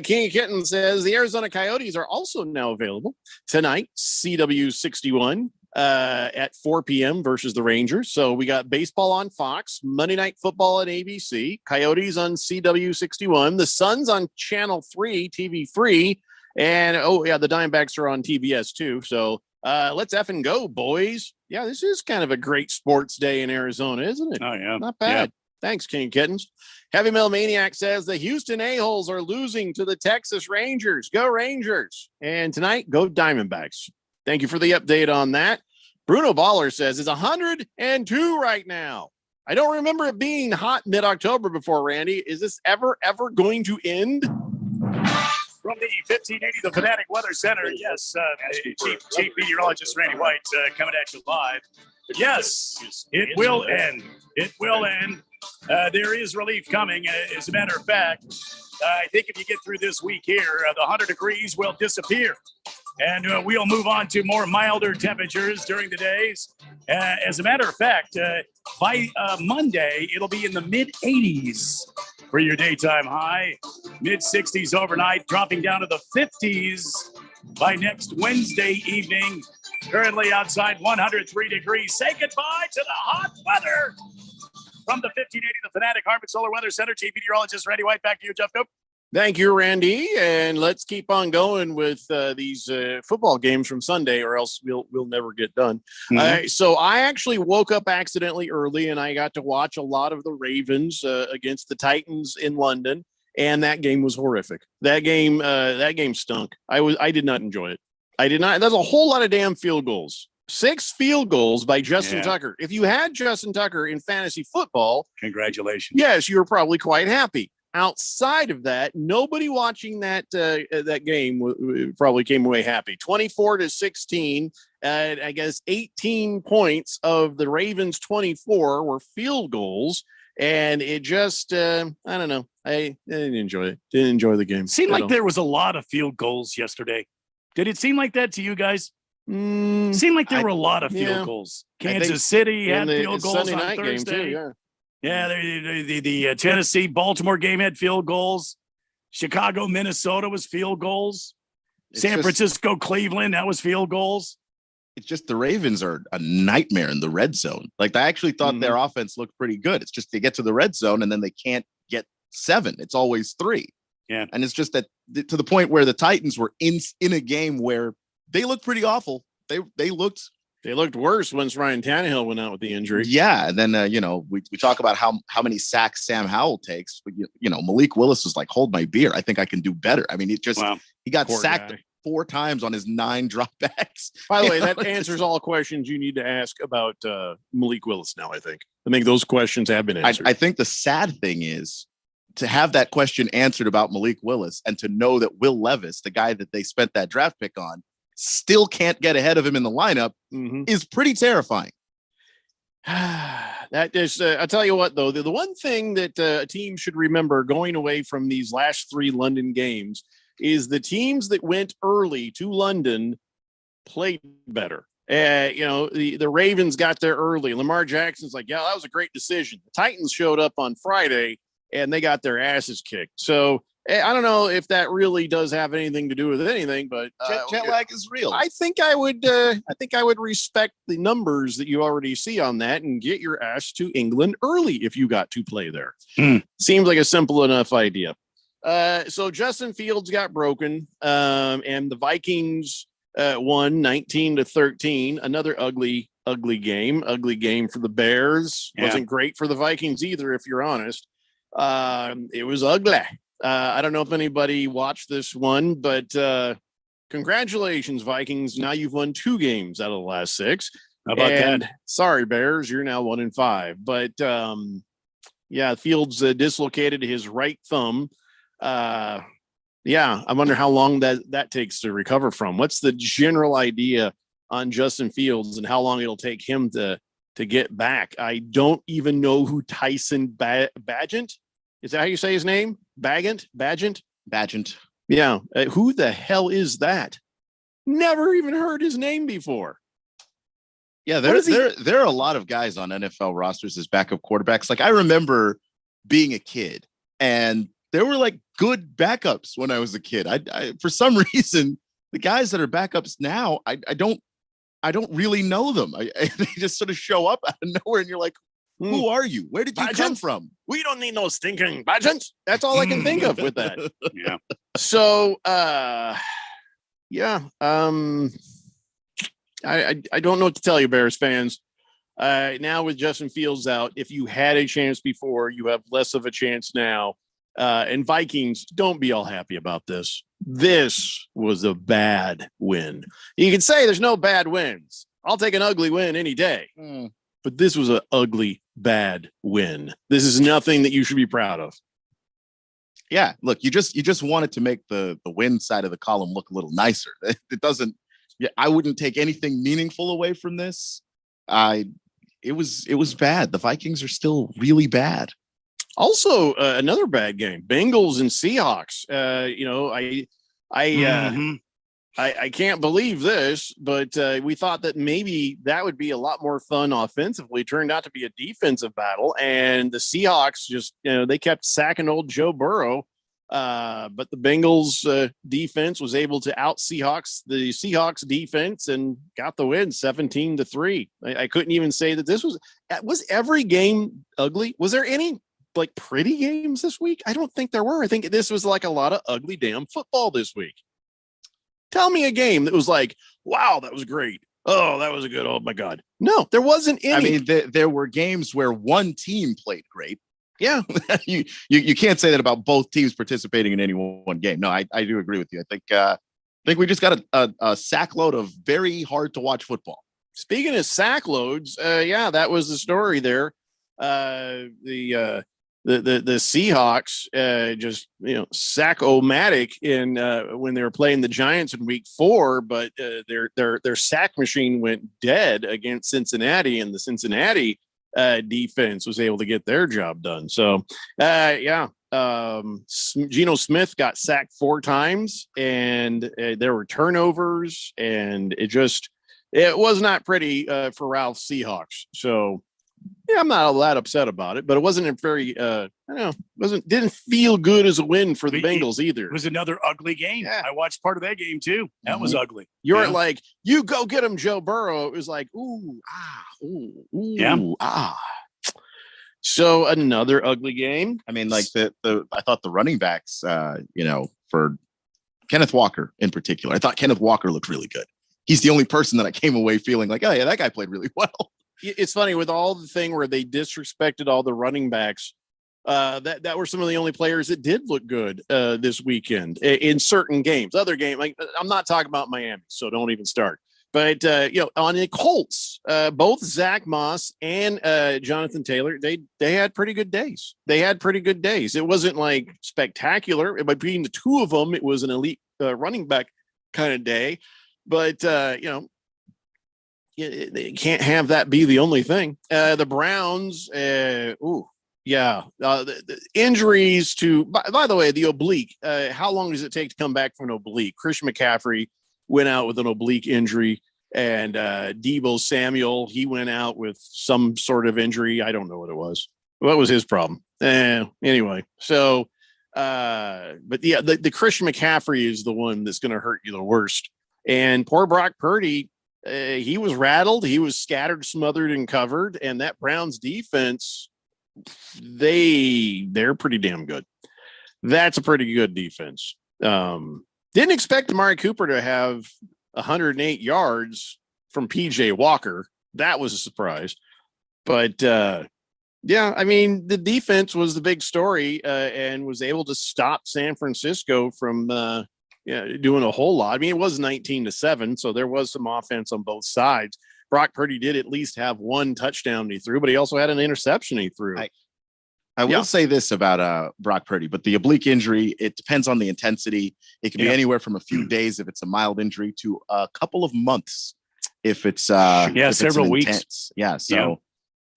King Kitten says the Arizona Coyotes are also now available tonight, CW61 at 4 p.m. versus the Rangers. So we got baseball on Fox, Monday Night Football on ABC, Coyotes on CW61, the Suns on Channel 3, TV3, and the Diamondbacks are on TBS too. So let's effing go, boys. Yeah, this is kind of a great sports day in Arizona, isn't it? Oh, yeah. Not bad. Thanks, King Kittens. Heavy Metal Maniac says the Houston A-holes are losing to the Texas Rangers. Go Rangers. And tonight, go Diamondbacks. Thank you for the update on that. Bruno Baller says it's 102 right now. I don't remember it being hot mid-October before, Randy. Is this ever going to end? From the 1580, the Fanatic Weather Center. Yes, Chief Meteorologist Randy White coming at you live. Yes, it will end. It will end. There is relief coming. As a matter of fact, I think if you get through this week here, the 100 degrees will disappear. And we'll move on to more milder temperatures during the days. As a matter of fact, by Monday, it'll be in the mid-80s for your daytime high. Mid-60s overnight, dropping down to the 50s by next Wednesday evening. Currently outside 103 degrees. Say goodbye to the hot weather. From the 1580, the Fanatic Hartman Solar Weather Center, Chief Meteorologist Randy White. Back to you, Jeff Cope. Thank you, Randy. And let's keep on going with these football games from Sunday, or else we'll never get done. So I actually woke up accidentally early, and I got to watch a lot of the Ravens against the Titans in London, and that game was horrific. That game stunk. I did not enjoy it. I did not. There's a whole lot of damn field goals. 6 field goals by Justin Tucker. If you had Justin Tucker in fantasy football, congratulations. Yes, you were probably quite happy. Outside of that, nobody watching that game probably came away happy. 24-16. I guess 18 points of the Ravens' 24 were field goals, and it just I don't know. I didn't enjoy it. Didn't enjoy the game. Seemed like there was a lot of field goals yesterday. Did it seem like that to you guys? Seemed like there were a lot of field goals. Kansas City had field goals Sunday on night Thursday. game too, Yeah, the Tennessee-Baltimore game had field goals. Chicago-Minnesota was field goals. San Francisco-Cleveland, that was field goals. It's just the Ravens are a nightmare in the red zone. Like, I actually thought their offense looked pretty good. It's just they get to the red zone and then they can't get 7. It's always 3. Yeah. And it's just that to the point where the Titans were in a game where they looked pretty awful. They looked worse once Ryan Tannehill went out with the injury. Yeah. And then, we talk about how many sacks Sam Howell takes. But, Malik Willis was like, hold my beer. I think I can do better. I mean, he got sacked 4 times on his 9 dropbacks. By the way, that answers all questions you need to ask about Malik Willis now, I think. I think those questions have been answered. I think the sad thing is to have that question answered about Malik Willis and to know that Will Levis, the guy that they spent that draft pick on, still can't get ahead of him in the lineup is pretty terrifying. That is, I'll tell you what, though, the one thing that a team should remember going away from these last 3 London games is the teams that went early to London played better. The Ravens got there early. Lamar Jackson's like, yeah, that was a great decision. The Titans showed up on Friday and they got their asses kicked. So I don't know if that really does have anything to do with anything, but jet lag is real. I think I would respect the numbers that you already see on that and get your ass to England early if you got to play there. Seems like a simple enough idea. So Justin Fields got broken, and the Vikings won 19-13. Another ugly game. Ugly game for the Bears. Wasn't great for the Vikings either, if you're honest. It was ugly. I don't know if anybody watched this one, but congratulations, Vikings. Now you've won 2 games out of the last 6. How about that? Sorry, Bears, you're now 1-5. But Fields dislocated his right thumb. I wonder how long that takes to recover from. What's the general idea on Justin Fields and how long it'll take him to get back? I don't even know who Tyson Bagent. Is that how you say his name? Bagent? Yeah. Who the hell is that? Never even heard his name before. Yeah, there are a lot of guys on NFL rosters as backup quarterbacks. Like, I remember being a kid and there were like good backups when I was a kid. I for some reason, the guys that are backups now, I don't really know them. They just sort of show up out of nowhere and you're like, who are you? Where did you come from? We don't need no stinking Bagent. That's all I can think of with that. Yeah. So, I don't know what to tell you, Bears fans. Now with Justin Fields out, if you had a chance before, you have less of a chance now. And Vikings, don't be all happy about this. This was a bad win. You can say there's no bad wins. I'll take an ugly win any day. but this was an ugly, bad win. This is nothing that you should be proud of. Yeah, look, you just wanted to make the win side of the column look a little nicer. It doesn't. Yeah, I wouldn't take anything meaningful away from this. It was bad. The Vikings are still really bad. Also, another bad game: Bengals and Seahawks. I can't believe this, but we thought that maybe that would be a lot more fun offensively. Turned out to be a defensive battle, and the Seahawks just, they kept sacking old Joe Burrow. But the Bengals defense was able to out Seahawks the Seahawks defense and got the win 17-3. I couldn't even say that this was every game ugly. Was there any like pretty games this week? I don't think there were. I think this was like a lot of ugly damn football this week. Tell me a game that was like, wow, that was great. Oh, that was a good. Oh my God. No, there wasn't any. I mean, there were games where one team played great. Yeah. you can't say that about both teams participating in any one game. No, I do agree with you. I think we just got a sack load of very hard to watch football. Speaking of sack loads, that was the story there. The Seahawks just sack-o-matic in when they were playing the Giants in week 4, but their sack machine went dead against Cincinnati, and the Cincinnati defense was able to get their job done. So Geno Smith got sacked 4 times, and there were turnovers, and it was not pretty for Ralph Seahawks. So I'm not all that upset about it, but it wasn't a very, didn't feel good as a win for the Bengals either. It was another ugly game. Yeah. I watched part of that game too. That was ugly. You weren't like, you go get him, Joe Burrow. It was like, So another ugly game. I mean, like I thought the running backs, for Kenneth Walker in particular, I thought Kenneth Walker looked really good. He's the only person that I came away feeling like, oh yeah, that guy played really well. It's funny with all the thing where they disrespected all the running backs. That were some of the only players that did look good this weekend in certain games. Other games, like I'm not talking about Miami, so don't even start. But on the Colts, both Zach Moss and Jonathan Taylor, they had pretty good days. It wasn't like spectacular, but between the two of them, it was an elite running back kind of day. But they can't have that be the only thing. The Browns, the injuries to, by the way, the oblique. How long does it take to come back from an oblique? Christian McCaffrey went out with an oblique injury, and Deebo Samuel, he went out with some sort of injury. I don't know what it was. What was his problem? Anyway, so, the Christian McCaffrey is the one that's going to hurt you the worst. And poor Brock Purdy, he was rattled. He was scattered, smothered, and covered. And that Browns defense, they're pretty damn good. That's a pretty good defense. Didn't expect Amari Cooper to have 108 yards from PJ Walker. That was a surprise. But I mean, the defense was the big story and was able to stop San Francisco from doing a whole lot. I mean, it was 19-7, so there was some offense on both sides. Brock Purdy did at least have one touchdown he threw, but he also had an interception he threw. I will say this about Brock Purdy, but the oblique injury, it depends on the intensity. It can be anywhere from a few days if it's a mild injury to a couple of months if it's several weeks. Intense. Yeah, so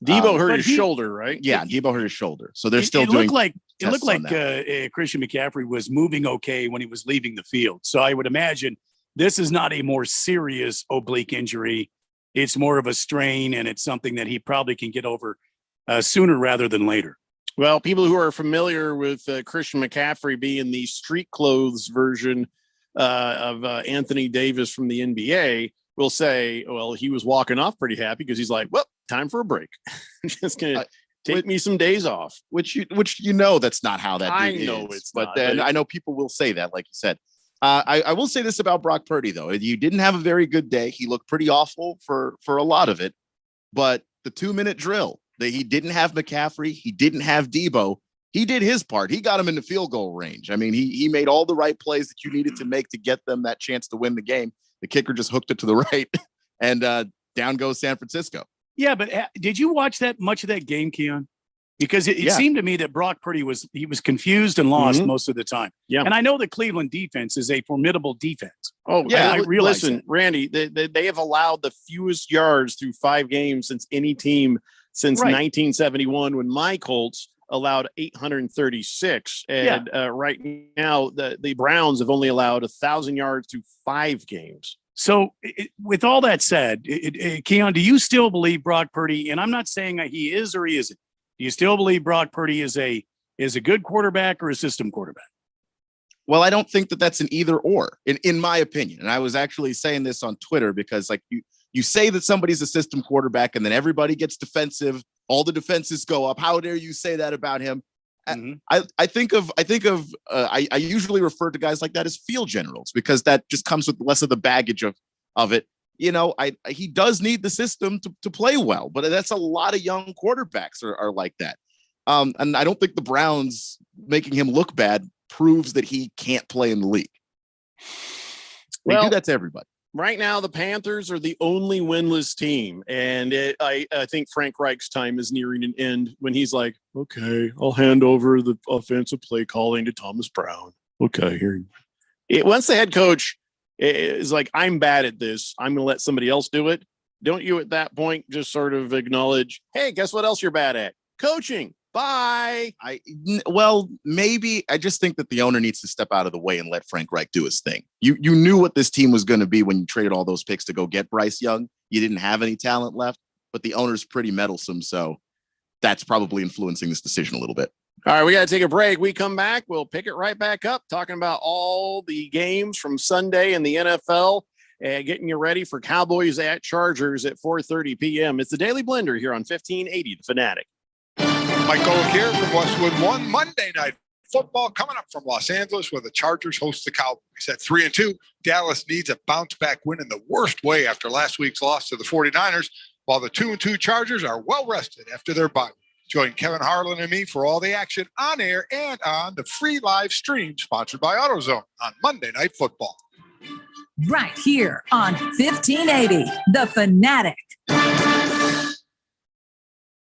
Deebo hurt his shoulder, right? Yeah, Deebo hurt his shoulder. So they're still it doing. It looked like Christian McCaffrey was moving okay when he was leaving the field. So I would imagine this is not a more serious oblique injury. It's more of a strain, and it's something that he probably can get over sooner rather than later. Well, people who are familiar with Christian McCaffrey being the street clothes version of Anthony Davis from the NBA will say, well, he was walking off pretty happy because he's like, well, time for a break. Just going to take me some days off. Which that's not how that I dude know is. it's but not, then but I know people will say that, like you said. I will say this about Brock Purdy, though. You didn't have a very good day. He looked pretty awful for a lot of it. But the 2-minute drill, he didn't have McCaffrey. He didn't have Deebo. He did his part. He got him in the field goal range. I mean, he made all the right plays that you needed to make to get them that chance to win the game. The kicker just hooked it to the right, and down goes San Francisco. Yeah, but did you watch that much of that game, Keon? Because it seemed to me that Brock Purdy was confused and lost most of the time. Yeah, and I know the Cleveland defense is a formidable defense. Oh, yeah, I realize. Listen, Randy, they have allowed the fewest yards through 5 games since any team since 1971, when my Colts allowed 836, and right now the Browns have only allowed 1,000 yards through 5 games. So, with all that said, Keon, do you still believe Brock Purdy? And I'm not saying that he is or he isn't. Do you still believe Brock Purdy is a good quarterback or a system quarterback? Well, I don't think that that's an either or, in my opinion. And I was actually saying this on Twitter because, like, you say that somebody's a system quarterback, and then everybody gets defensive. All the defenses go up. How dare you say that about him? I usually refer to guys like that as field generals, because that just comes with less of the baggage of it. You know, he does need the system to play well, but that's a lot of young quarterbacks are like that. And I don't think the Browns making him look bad proves that he can't play in the league. They do that to everybody. Right now, the Panthers are the only winless team, and I think Frank Reich's time is nearing an end when he's like, okay, I'll hand over the offensive play calling to Thomas Brown. Okay, here. Once the head coach is like, I'm bad at this, I'm going to let somebody else do it. Don't you at that point just sort of acknowledge, hey, guess what else you're bad at? Coaching. Bye. Well, maybe I just think that the owner needs to step out of the way and let Frank Reich do his thing. You knew what this team was going to be when you traded all those picks to go get Bryce Young. You didn't have any talent left, but the owner's pretty meddlesome, so that's probably influencing this decision a little bit. All right, we got to take a break. We come back, we'll pick it right back up, talking about all the games from Sunday in the NFL and getting you ready for Cowboys at Chargers at 4:30 p.m. It's the Daily Blender here on 1580 The Fanatic. Mike Golick here from Westwood One. Monday Night Football coming up from Los Angeles, where the Chargers host the Cowboys. At 3-2, Dallas needs a bounce-back win in the worst way after last week's loss to the 49ers, while the 2-2 Chargers are well-rested after their bye. Join Kevin Harlan and me for all the action on air and on the free live stream sponsored by AutoZone on Monday Night Football. Right here on 1580, The Fanatic.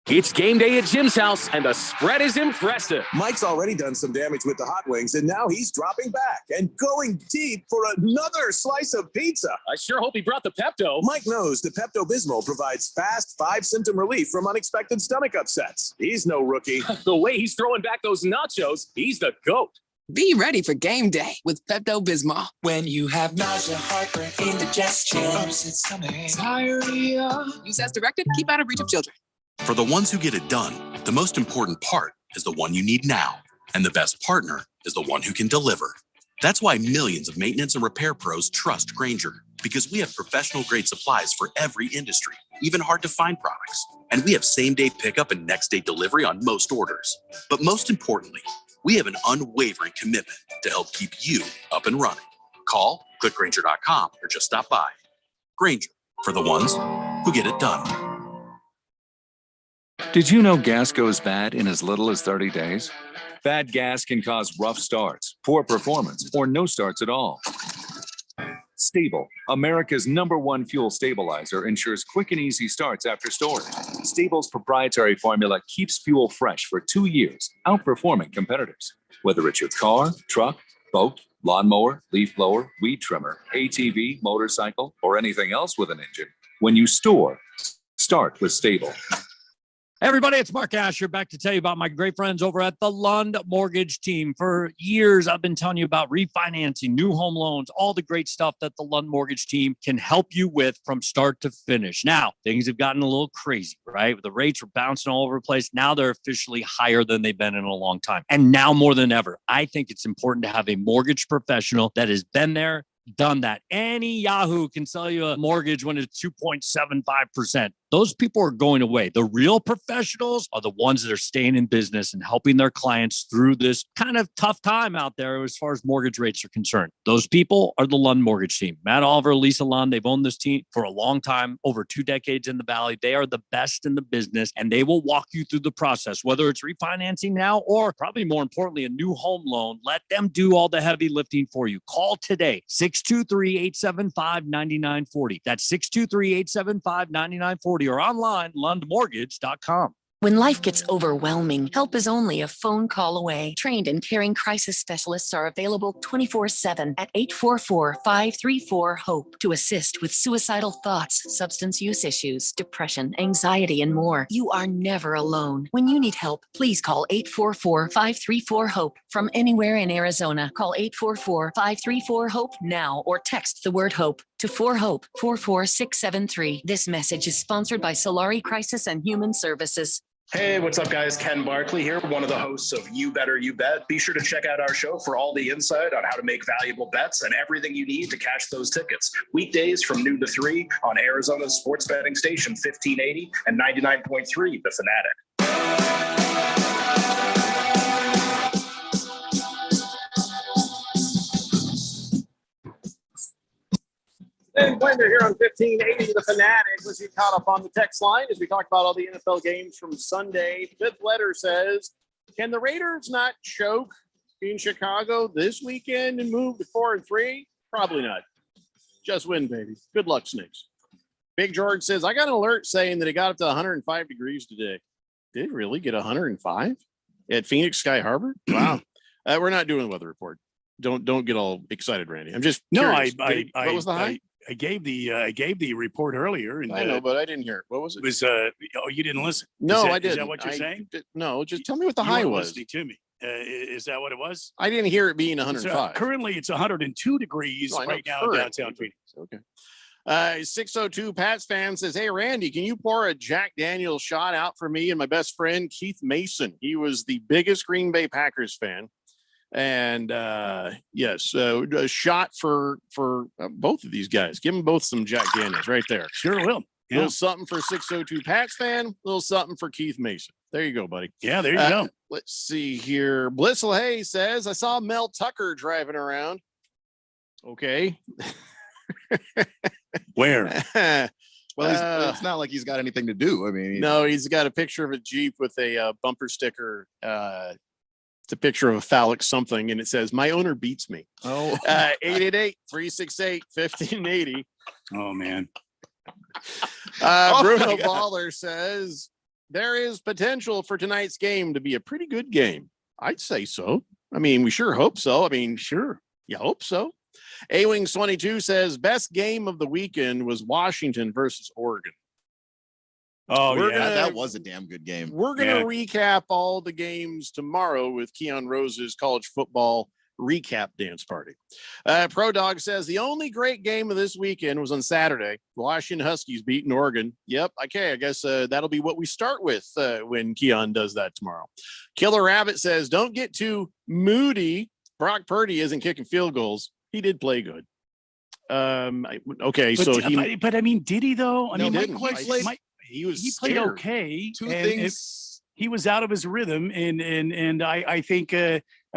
It's game day at Jim's house, and the spread is impressive. Mike's already done some damage with the hot wings, and now he's dropping back and going deep for another slice of pizza. I sure hope he brought the Pepto. Mike knows the Pepto-Bismol provides fast 5-symptom relief from unexpected stomach upsets. He's no rookie. The way he's throwing back those nachos, he's the GOAT. Be ready for game day with Pepto-Bismol. When you have nausea, heartburn, indigestion, upset stomach, diarrhea. Use as directed. Keep out of reach of children. For the ones who get it done, the most important part is the one you need now. And the best partner is the one who can deliver. That's why millions of maintenance and repair pros trust Grainger, because we have professional grade supplies for every industry, even hard to find products. And we have same day pickup and next day delivery on most orders. But most importantly, we have an unwavering commitment to help keep you up and running. Call, click Grainger.com, or just stop by. Grainger, for the ones who get it done. Did you know gas goes bad in as little as 30 days? Bad gas can cause rough starts, poor performance, or no starts at all. Stable, America's #1 fuel stabilizer, ensures quick and easy starts after storage. Stable's proprietary formula keeps fuel fresh for 2 years, outperforming competitors. Whether it's your car, truck, boat, lawnmower, leaf blower, weed trimmer, ATV, motorcycle, or anything else with an engine, when you store, start with Stable. Hey everybody, it's Mark Asher back to tell you about my great friends over at the Lund Mortgage Team. For years, I've been telling you about refinancing, new home loans, all the great stuff that the Lund Mortgage Team can help you with from start to finish. Now, things have gotten a little crazy, right? The rates are bouncing all over the place. Now they're officially higher than they've been in a long time. And now more than ever, I think it's important to have a mortgage professional that has been there, done that. Any Yahoo can sell you a mortgage when it's 2.75%. Those people are going away. The real professionals are the ones that are staying in business and helping their clients through this kind of tough time out there as far as mortgage rates are concerned. Those people are the Lund Mortgage Team. Matt Oliver, Lisa Lund, they've owned this team for a long time, over 2 decades in the Valley. They are the best in the business, and they will walk you through the process, whether it's refinancing now or probably more importantly, a new home loan. Let them do all the heavy lifting for you. Call today, 623-875-9940. That's 623-875-9940 or online, lundmortgage.com. When life gets overwhelming, help is only a phone call away. Trained and caring crisis specialists are available 24/7 at 844-534-HOPE to assist with suicidal thoughts, substance use issues, depression, anxiety, and more. You are never alone. When you need help, please call 844-534-HOPE from anywhere in Arizona. Call 844-534-HOPE now or text the word HOPE to 4HOPE 44673. This message is sponsored by Solari Crisis and Human Services. Hey, what's up, guys? Ken Barkley here, one of the hosts of You Better You Bet. Be sure to check out our show for all the insight on how to make valuable bets and everything you need to cash those tickets. Weekdays from noon to 3 on Arizona's sports betting station 1580 and 99.3 The Fanatic. Ben Blender here on 1580 The Fanatic. Was you caught up on the text line as we talked about all the NFL games from Sunday? Fifth letter says, can the Raiders not choke in Chicago this weekend and move to 4-3? Probably not. Just win, baby. Good luck, Snakes. Big George says, I got an alert saying that it got up to 105 degrees today. Did it really get 105 at Phoenix Sky Harbor? Wow. We're not doing a weather report. Don't get all excited, Randy. I'm just curious. What was the high? I gave the report earlier, and I know, but I didn't hear it. What was it? It was you didn't listen. No, I didn't. Is that what you're saying? No, just tell me what the You high weren't was. listening to me. Is that what it was? I didn't hear it being 105. Currently, it's 102 degrees No, I know right now in currently. downtown Phoenix. Okay. 602 Pats fan says, hey, Randy, can you pour a Jack Daniels shot out for me and my best friend, Keith Mason? He was the biggest Green Bay Packers fan. And yes, a shot for both of these guys. Give them both some Jack Daniels right there. Sure will. Yeah. Little something for 602 Pats fan, little something for Keith Mason. There you go, buddy. Yeah, there you go. Let's see here. Blissel Hay says, I saw Mel Tucker driving around. Okay. Where? Well, it's not like he's got anything to do. I mean, no, he's got a picture of a Jeep with a bumper sticker. It's a picture of a phallic something, and it says, my owner beats me. Oh, 888-368-1580. Oh, man. Bruno Baller says, there is potential for tonight's game to be a pretty good game. I'd say so. I mean, we sure hope so. I mean, sure. You hope so. A-Wings 22 says, best game of the weekend was Washington versus Oregon. Oh, that was a damn good game. We're going to recap all the games tomorrow with Keon Rose's college football recap dance party. Pro Dog says the only great game of this weekend was on Saturday. Washington Huskies beating Oregon. Yep. Okay. I guess that'll be what we start with when Keon does that tomorrow. Killer Rabbit says, don't get too moody. Brock Purdy isn't kicking field goals. He did play good. Okay. But I mean, did he though? I mean, he was he played scared. okay. Two things. He was out of his rhythm, and I think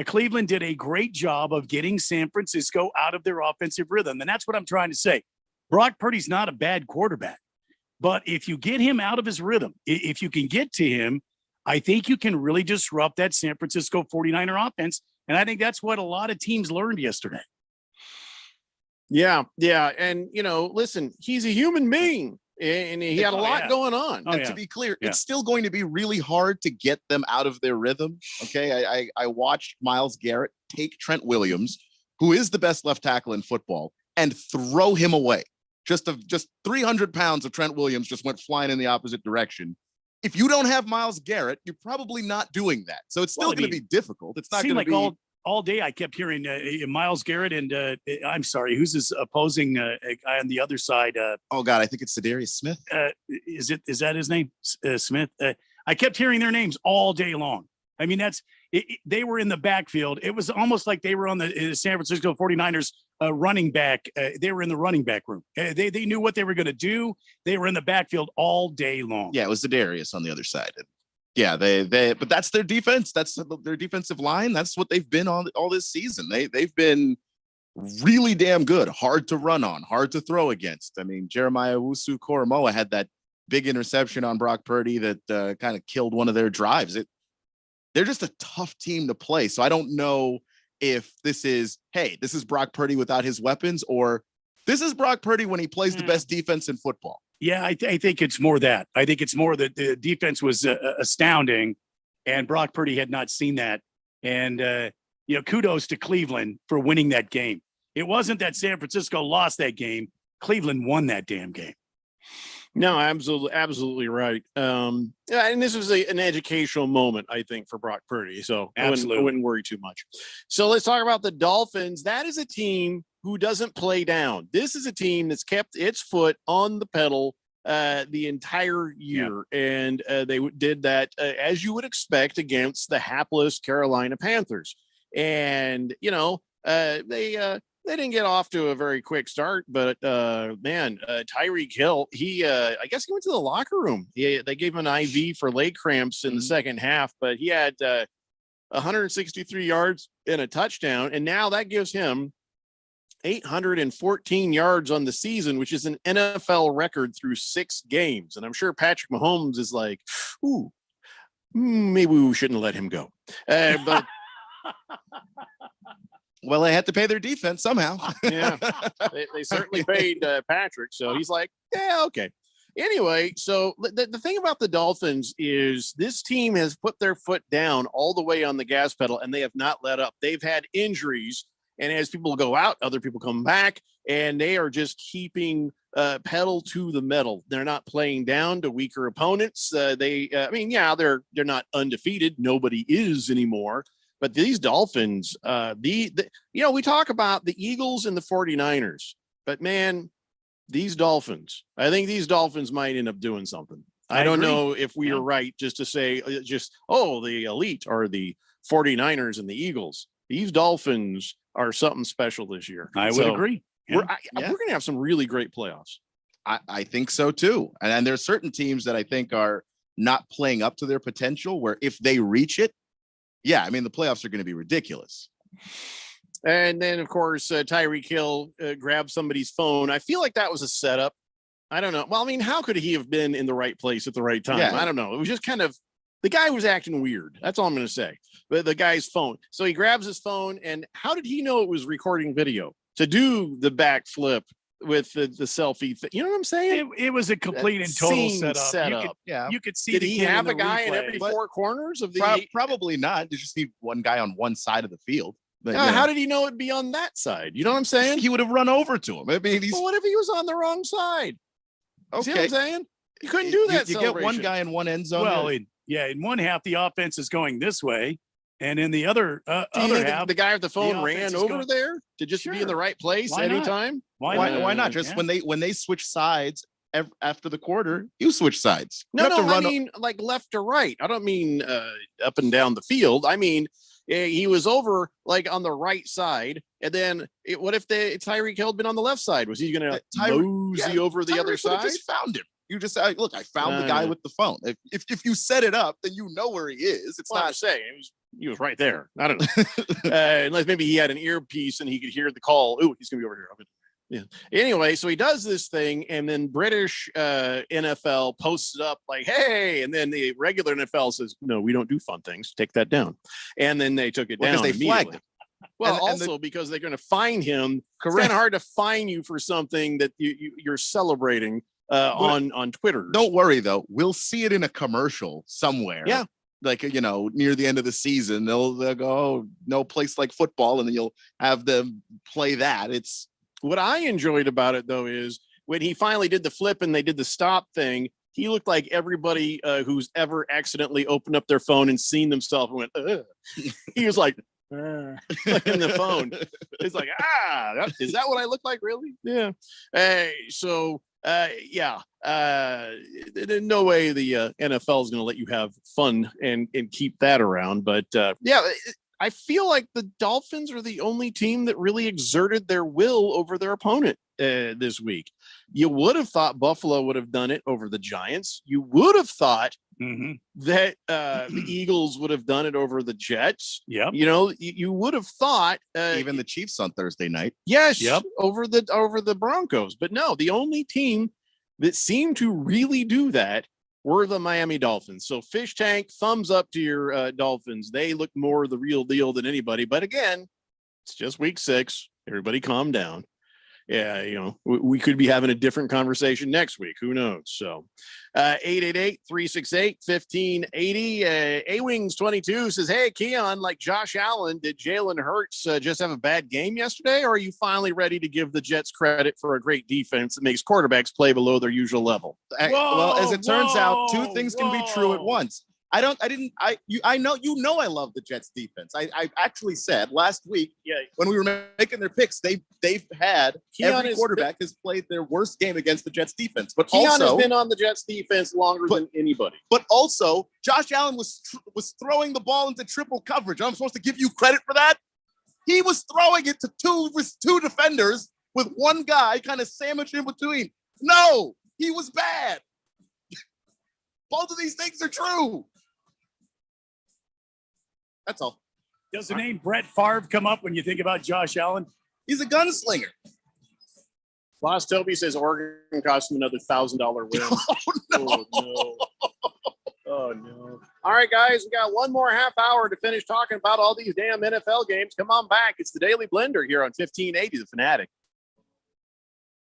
Cleveland did a great job of getting San Francisco out of their offensive rhythm, and that's what I'm trying to say. Brock Purdy's not a bad quarterback, but if you get him out of his rhythm, if you can get to him, I think you can really disrupt that San Francisco 49er offense, and I think that's what a lot of teams learned yesterday. Yeah, and listen, he's a human being. And he had a lot going on. And to be clear, it's still going to be really hard to get them out of their rhythm. Okay. I watched Myles Garrett take Trent Williams, who is the best left tackle in football, and throw him away. Just 300 pounds of Trent Williams just went flying in the opposite direction. If you don't have Myles Garrett, you're probably not doing that. So it's still going to be difficult. It's not going to be all day. I kept hearing Myles Garrett and I'm sorry, who's his opposing guy on the other side? Oh God, I think it's Zadarius Smith. Is that his name? Smith. I kept hearing their names all day long. I mean, they were in the backfield. It was almost like they were on the San Francisco 49ers running back. They were in the running back room. They knew what they were going to do. They were in the backfield all day long. Yeah, it was Zadarius on the other side. Yeah, but that's their defense. That's their defensive line. That's what they've been on all this season. They've been really damn good, hard to run on, hard to throw against. I mean, Jeremiah Owusu-Koramoah had that big interception on Brock Purdy that kind of killed one of their drives. They're just a tough team to play. So I don't know if this is, hey, this is Brock Purdy without his weapons, or this is Brock Purdy when he plays the best defense in football. Yeah, I think it's more that. I think it's more that the defense was astounding, and Brock Purdy had not seen that. And, kudos to Cleveland for winning that game. It wasn't that San Francisco lost that game. Cleveland won that damn game. No, absolutely right. And this was an educational moment, I think, for Brock Purdy. So I wouldn't worry too much. So let's talk about the Dolphins. That is a team who doesn't play down. This is a team that's kept its foot on the pedal the entire year. Yeah. And they did that, as you would expect, against the hapless Carolina Panthers. And, they didn't get off to a very quick start, but Tyreek Hill, I guess he went to the locker room. They gave him an IV for leg cramps in the second half, but he had 163 yards and a touchdown. And now that gives him 814 yards on the season, which is an NFL record through 6 games. And I'm sure Patrick Mahomes is like, ooh, maybe we shouldn't let him go. But well, they had to pay their defense somehow. Yeah, they certainly paid Patrick. So he's like, yeah, okay. Anyway, so the thing about the Dolphins is this team has put their foot down all the way on the gas pedal, and they have not let up. They've had injuries, and as people go out, other people come back, and they are just keeping pedal to the metal. They're not playing down to weaker opponents. They're not undefeated. Nobody is anymore. But these Dolphins, we talk about the Eagles and the 49ers, but man, these Dolphins, I think these Dolphins might end up doing something. I don't know if we are right just to say the elite are the 49ers and the Eagles. These Dolphins are something special this year. I would agree. Yeah. We're going to have some really great playoffs. I think so too. And there's certain teams that I think are not playing up to their potential, where if they reach it, yeah, I mean, the playoffs are going to be ridiculous. And then, of course, Tyreek Hill grabbed somebody's phone. I feel like that was a setup. I don't know. Well, I mean, how could he have been in the right place at the right time? Yeah. I don't know. It was just kind of, the guy was acting weird. That's all I'm going to say. But the guy's phone. So he grabs his phone, and how did he know it was recording video to do the backflip with the selfie thing? You know what I'm saying? It was a complete and total setup. You could see. Did he have a guy in every 4 corners of the? Probably not. You just need one guy on one side of the field. But, how did he know it'd be on that side? You know what I'm saying? He would have run over to him. I mean, well, what if he was on the wrong side? Okay. See what I'm saying? You couldn't do that. You get one guy in one end zone. Well, in one half the offense is going this way, and in the other half, the guy with the phone ran over there to just be in the right place anytime. Why not? Just when they switch sides after the quarter, you switch sides. I mean like left to right. I don't mean up and down the field. I mean he was over like on the right side, and then what if Tyreek Hill had been on the left side? Was he going to mosey over the other side? Just found him. You just say, look, I found the guy with the phone. If you set it up, then you know where he is. It's not saying he was right there. I don't know. Unless maybe he had an earpiece and he could hear the call. Ooh, he's going to be over here. Yeah. Anyway, so he does this thing, and then British NFL posts it up like, hey, and then the regular NFL says, no, we don't do fun things. Take that down. And then they took it down. Because they flagged him. Well, because they're going to fine him. Correct. It's kind of hard to fine you for something that you're celebrating on Twitter. Don't worry, though. We'll see it in a commercial somewhere. Yeah. Like, near the end of the season, they'll go, oh, no place like football. And then you'll have them play that. It's what I enjoyed about it, though, is when he finally did the flip and they did the stop thing, he looked like everybody who's ever accidentally opened up their phone and seen themselves and went, ugh. He was like in the phone. It's like, is that what I look like? Really? Yeah. So no way the NFL is going to let you have fun and keep that around. But I feel like the Dolphins are the only team that really exerted their will over their opponent this week. You would have thought Buffalo would have done it over the Giants. You would have thought that the Eagles would have done it over the Jets. Yeah. You would have thought even the Chiefs on Thursday night. Yes. Yep. Over the Broncos. But no, the only team that seemed to really do that were the Miami Dolphins. So Fish Tank, thumbs up to your Dolphins. They look more the real deal than anybody. But again, It's just week 6. Everybody calm down. Yeah, we could be having a different conversation next week. Who knows? So 888-368-1580. A-Wings 22 says, hey, Keon, like Josh Allen, did Jalen Hurts just have a bad game yesterday? Or are you finally ready to give the Jets credit for a great defense that makes quarterbacks play below their usual level? Well, as it turns out, two things can be true at once. I know I love the Jets defense. I actually said last week when we were making their picks, they've had every quarterback has played their worst game against the Jets defense. But Keon has been on the Jets defense longer than anybody. But also, Josh Allen was throwing the ball into triple coverage. I'm supposed to give you credit for that? He was throwing it to two defenders with one guy kind of sandwiched in between. No, he was bad. Both of these things are true. That's all. Does the name Brett Favre come up when you think about Josh Allen? He's a gunslinger. Boss Toby says Oregon cost him another $1,000 win. Oh, no. Oh, no. All right, guys, we got one more half hour to finish talking about all these damn NFL games. Come on back. It's the Daily Blender here on 1580, The Fanatic.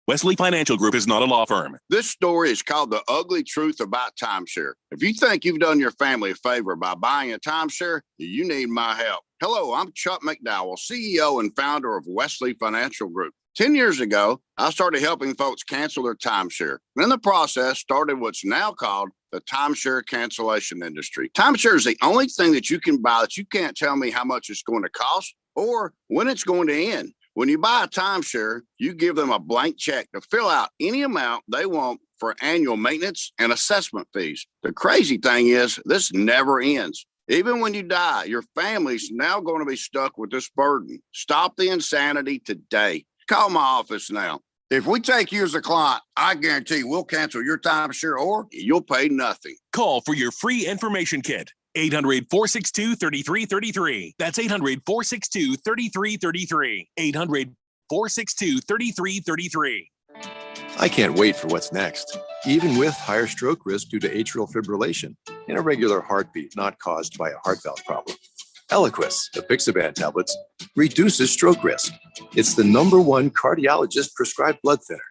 Wesley Financial Group is not a law firm. This story is called The Ugly Truth About Timeshare. If you think you've done your family a favor by buying a timeshare, you need my help. Hello, I'm Chuck McDowell, CEO and founder of Wesley Financial Group. 10 years ago, I started helping folks cancel their timeshare. In the process, started what's now called the timeshare cancellation industry. Timeshare is the only thing that you can buy that you can't tell me how much it's going to cost or when it's going to end. When you buy a timeshare, you give them a blank check to fill out any amount they want for annual maintenance and assessment fees. The crazy thing is, this never ends. Even when you die, your family's now going to be stuck with this burden. Stop the insanity today. Call my office now. If we take you as a client, I guarantee we'll cancel your timeshare or you'll pay nothing. Call for your free information kit. 800-462-3333. That's 800-462-3333. 800-462-3333. I can't wait for what's next, even with higher stroke risk due to atrial fibrillation, an irregular heartbeat not caused by a heart valve problem. Eliquis, the Pixaban tablets, reduces stroke risk. It's the #1 cardiologist prescribed blood thinner.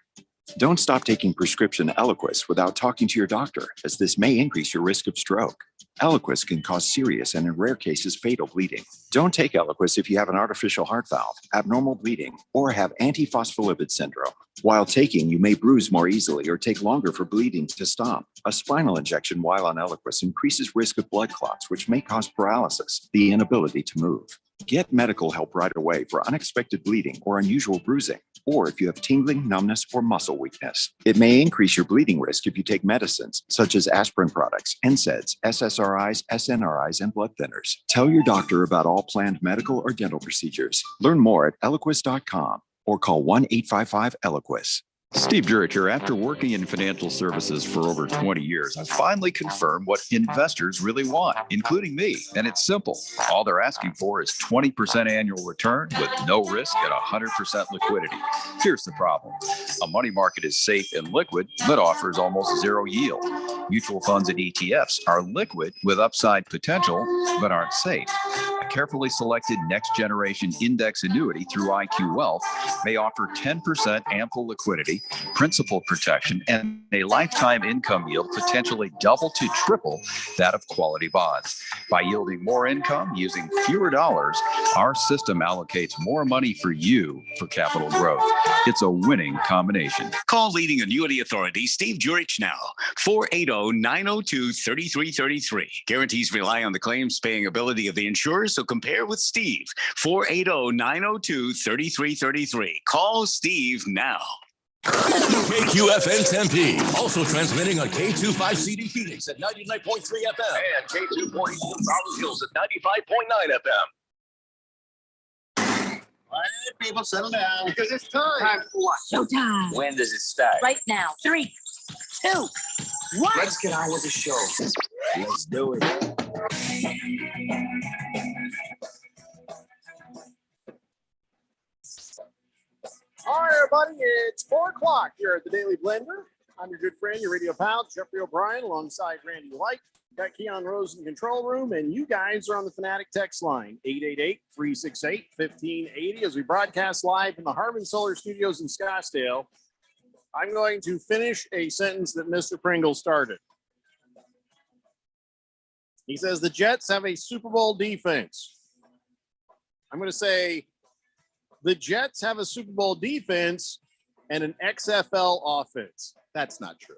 Don't stop taking prescription Eliquis without talking to your doctor, as this may increase your risk of stroke. Eliquis can cause serious and in rare cases fatal bleeding. Don't take Eliquis if you have an artificial heart valve, abnormal bleeding, or have antiphospholipid syndrome. While taking, you may bruise more easily or take longer for bleeding to stop. A spinal injection while on Eliquis increases risk of blood clots, which may cause paralysis, the inability to move. Get medical help right away for unexpected bleeding or unusual bruising, or if you have tingling, numbness, or muscle weakness. It may increase your bleeding risk if you take medicines such as aspirin products, NSAIDs, SSRIs, SNRIs, and blood thinners. Tell your doctor about all planned medical or dental procedures. Learn more at Eliquis.com or call 1-855-ELIQUIS. Steve Jurich here. After working in financial services for over 20 years, I finally confirmed what investors really want, including me. And it's simple. All they're asking for is 20% annual return with no risk and 100% liquidity. Here's the problem. A money market is safe and liquid, but offers almost zero yield. Mutual funds and ETFs are liquid with upside potential, but aren't safe. A carefully selected next generation index annuity through IQ Wealth may offer 10% ample liquidity, principal protection, and a lifetime income yield potentially double to triple that of quality bonds. By yielding more income using fewer dollars, our system allocates more money for you for capital growth. It's a winning combination. Call leading annuity authority Steve Jurich now, 480-902-3333. Guarantees rely on the claims paying ability of the insurer, so compare with Steve, 480-902-3333. Call Steve now. KQFN Tempe, also transmitting on K25CD Phoenix at 99.3 FM and K2.2 Rolling Hills at 95.9 FM. All right, people, settle down. Because it's time. Time for what? Showtime. When does it start? Right now. 3, 2, 1. Let's get on with the show. Let's do it. All right, everybody, it's 4 o'clock here at the Daily Blender. I'm your good friend, your radio pal, Jeffrey O'Brien, alongside Randy White. Got Keon Rose in the control room, and you guys are on the Fanatic text line, 888-368-1580. As we broadcast live from the Harmon Solar Studios in Scottsdale, I'm going to finish a sentence that Mr. Pringle started. He says the Jets have a Super Bowl defense. I'm going to say the Jets have a Super Bowl defense and an XFL offense. That's not true.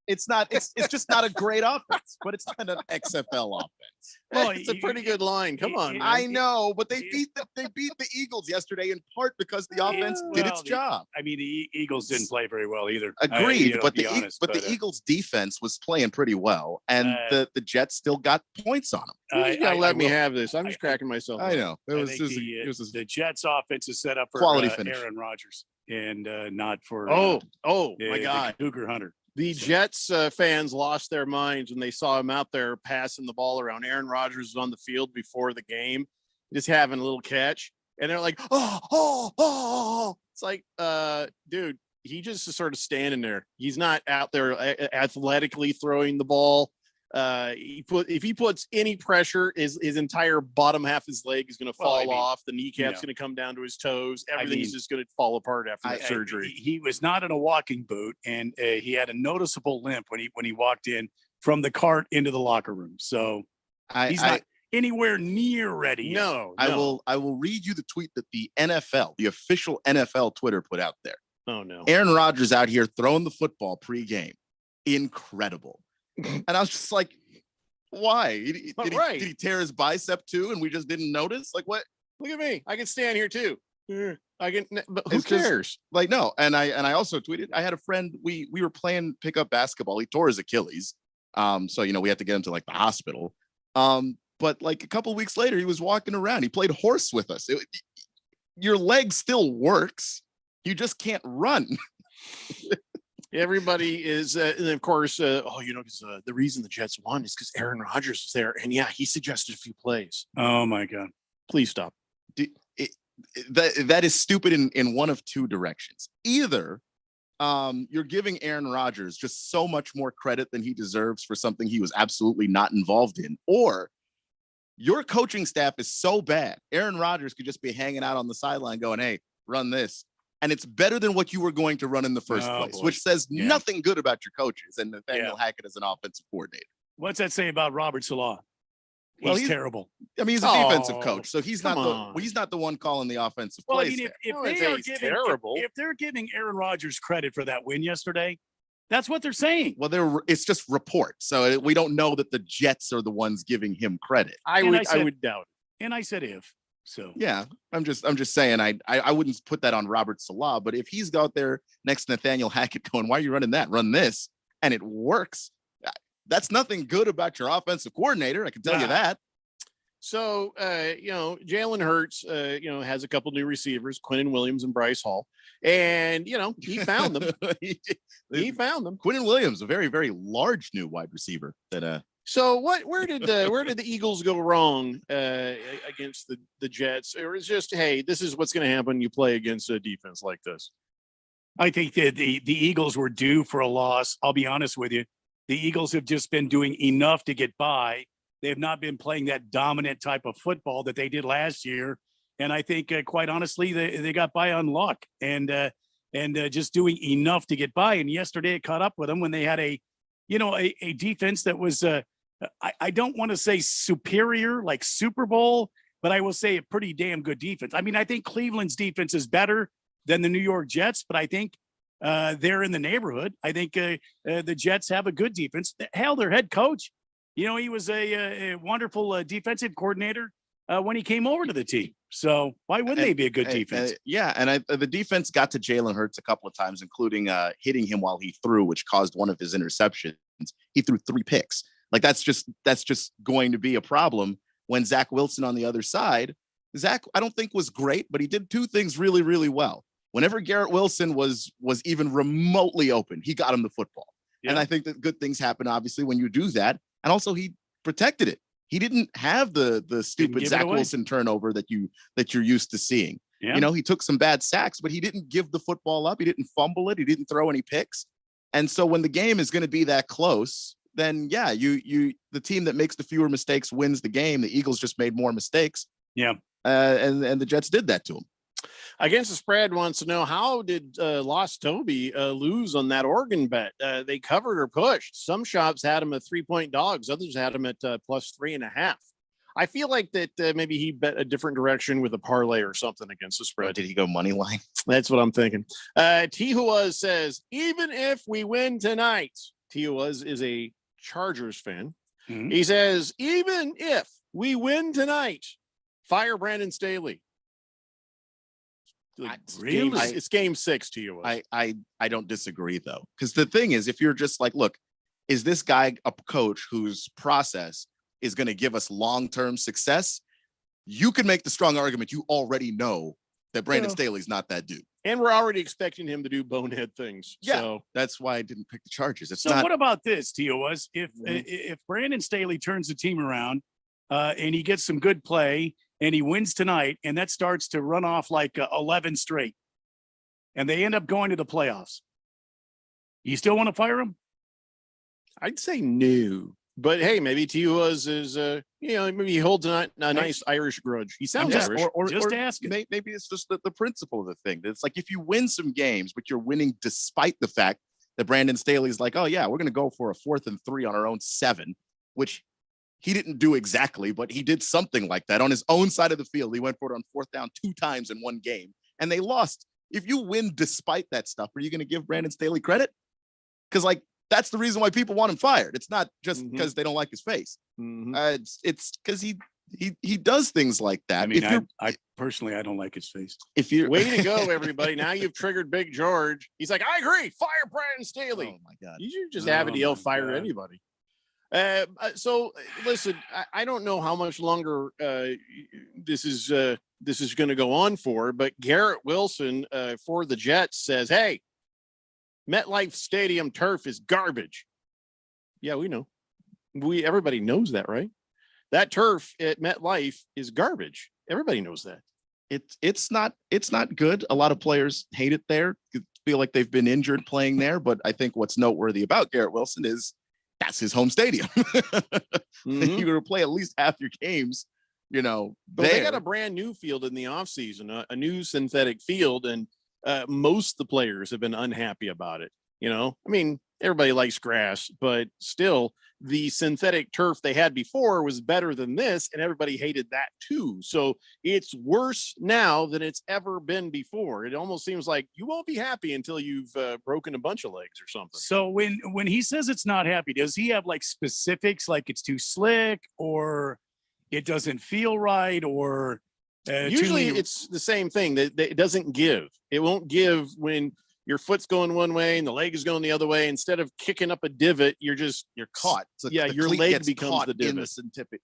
It's not. It's just not a great offense, but it's not an XFL offense. Well, it's a pretty good line. Come on, man. I know, but they beat the Eagles yesterday in part because the offense did its job. I mean, the Eagles didn't play very well either. Agreed, but the Eagles defense was playing pretty well, and the Jets still got points on them. You gotta let me have this. I'm just cracking myself. I know. The Jets offense is set up for quality finish. Aaron Rodgers and not for my God, Cougar Hunter. The Jets fans lost their minds when they saw him out there passing the ball around. Aaron Rodgers was on the field before the game, just having a little catch. And they're like, oh. It's like, dude, he just is sort of standing there. He's not out there athletically throwing the ball. If he puts any pressure, his entire bottom half of his leg is going to fall off. The kneecap's going to come down to his toes. Everything's just going to fall apart after that surgery. He was not in a walking boot, and he had a noticeable limp when he walked in from the cart into the locker room. So he's not anywhere near ready. No, I will read you the tweet that the NFL, the official NFL Twitter, put out there. Oh no, Aaron Rodgers out here throwing the football pregame, incredible. And I was just like, why? Did he tear his bicep too? And we just didn't notice? Like, what? Look at me. I can stand here too. I can, but who It's just, cares? like, no. And I also tweeted, I had a friend, we were playing pickup basketball. He tore his Achilles. So, we had to get him to like the hospital. But like a couple of weeks later, he was walking around. He played horse with us. Your leg still works. You just can't run. Everybody is, and of course, because the reason the Jets won is because Aaron Rodgers was there, and he suggested a few plays. Oh my God! Please stop. That is stupid in one of two directions. Either you're giving Aaron Rodgers just so much more credit than he deserves for something he was absolutely not involved in, or your coaching staff is so bad. Aaron Rodgers could just be hanging out on the sideline going, "Hey, run this." And it's better than what you were going to run in the first place, which says nothing good about your coaches and Nathaniel Hackett as an offensive coordinator. What's that say about Robert Salah? He's terrible. I mean, he's a defensive coach, so he's not the one calling the offensive plays. If they're giving Aaron Rodgers credit for that win yesterday, that's what they're saying. Well, it's just reports, so we don't know that the Jets are the ones giving him credit. I would doubt it. And I said if. So yeah, I'm just saying I wouldn't put that on Robert Salah, but if he's out there next to Nathaniel Hackett going, "Why are you running that? Run this," and it works, that's nothing good about your offensive coordinator. I can tell you that. So Jalen Hurts has a couple new receivers, Quinnen Williams and Bryce Hall, and he found them. he found them. Quinnen Williams, a very, very large new wide receiver that So where did the Eagles go wrong against the Jets? Or is just, hey, this is what's going to happen when you play against a defense like this? I think that the Eagles were due for a loss. I'll be honest with you. The Eagles have just been doing enough to get by. They have not been playing that dominant type of football that they did last year. And I think, quite honestly, they got by on luck and just doing enough to get by. And yesterday it caught up with them when they had a defense that was I don't want to say superior like Super Bowl, but I will say a pretty damn good defense. I mean, I think Cleveland's defense is better than the New York Jets, but I think they're in the neighborhood. I think the Jets have a good defense. Hell, their head coach, he was a wonderful defensive coordinator when he came over to the team. So why wouldn't they be a good defense? And the defense got to Jalen Hurts a couple of times, including hitting him while he threw, which caused one of his interceptions. He threw 3 picks. Like that's just going to be a problem when Zach Wilson on the other side. Zach, I don't think was great, but he did 2 things really, really well. Whenever Garrett Wilson was even remotely open, he got him the football. Yeah. And I think that good things happen, obviously, when you do that. And also he protected it. He didn't have the stupid Zach Wilson turnover that you're used to seeing. Yeah. He took some bad sacks, but he didn't give the football up. He didn't fumble it. He didn't throw any picks. And so when the game is going to be that close, then yeah, the team that makes the fewer mistakes wins the game. The Eagles just made more mistakes. Yeah. And the Jets did that to them. Against the spread wants to know, how did Lost Toby lose on that Oregon bet? They covered or pushed. Some shops had them at 3-point dogs. Others had them at plus 3.5. I feel like that maybe he bet a different direction with a parlay or something against the spread. Did he go money line? That's what I'm thinking. Tijuaz says, even if we win tonight, Tijuaz is a Chargers fan. Mm-hmm. He says, even if we win tonight, fire Brandon Staley. Really? It's game 6 to you. I don't disagree though, because the thing is, if you're just like, look, is this guy a coach whose process is going to give us long-term success? You can make the strong argument. You already know that Brandon Staley's not that dude, and we're already expecting him to do bonehead things. Yeah, so that's why I didn't pick the Chargers. So what about this, Tijuaz? If Brandon Staley turns the team around and he gets some good play, and he wins tonight, and that starts to run off like 11 straight, and they end up going to the playoffs, you still want to fire him? I'd say no. But hey, maybe Tijuaz is, maybe he holds a nice Irish grudge. He sounds Irish. Or ask it. Maybe it's just the principle of the thing. It's like, if you win some games, but you're winning despite the fact that Brandon Staley's like, oh yeah, we're going to go for a 4th and 3 on our own 7, which he didn't do exactly, but he did something like that on his own side of the field. He went for it on 4th down 2 times in one game, and they lost. If you win despite that stuff, are you going to give Brandon Staley credit? Because that's the reason why people want him fired. It's not just because they don't like his face. It's because he does things like that. I mean, I personally, I don't like his face. If you're way to go, everybody. Now you've triggered Big George. He's like, I agree. Fire Brandon Staley. Oh my God. You should just have it yell fire anybody. So listen, I don't know how much longer this is going to go on for, but Garrett Wilson for the Jets says, hey, MetLife Stadium turf is garbage. Yeah, we know. Everybody knows that, right? That turf at MetLife is garbage. Everybody knows that. It's not good. A lot of players hate it there. Feel like they've been injured playing there, but I think what's noteworthy about Garrett Wilson is that's his home stadium. You're going to play at least half your games, But they got a brand new field in the offseason, a new synthetic field, and most of the players have been unhappy about it. I mean, everybody likes grass, but still, the synthetic turf they had before was better than this, and everybody hated that too. So it's worse now than it's ever been before. It almost seems like you won't be happy until you've broken a bunch of legs or something. So when he says it's not happy, does he have like specifics, like it's too slick, or it doesn't feel right, or usually it's the same thing that it doesn't give. It won't give when your foot's going one way and the leg is going the other way. Instead of kicking up a divot, you're caught. So yeah, your leg becomes the divot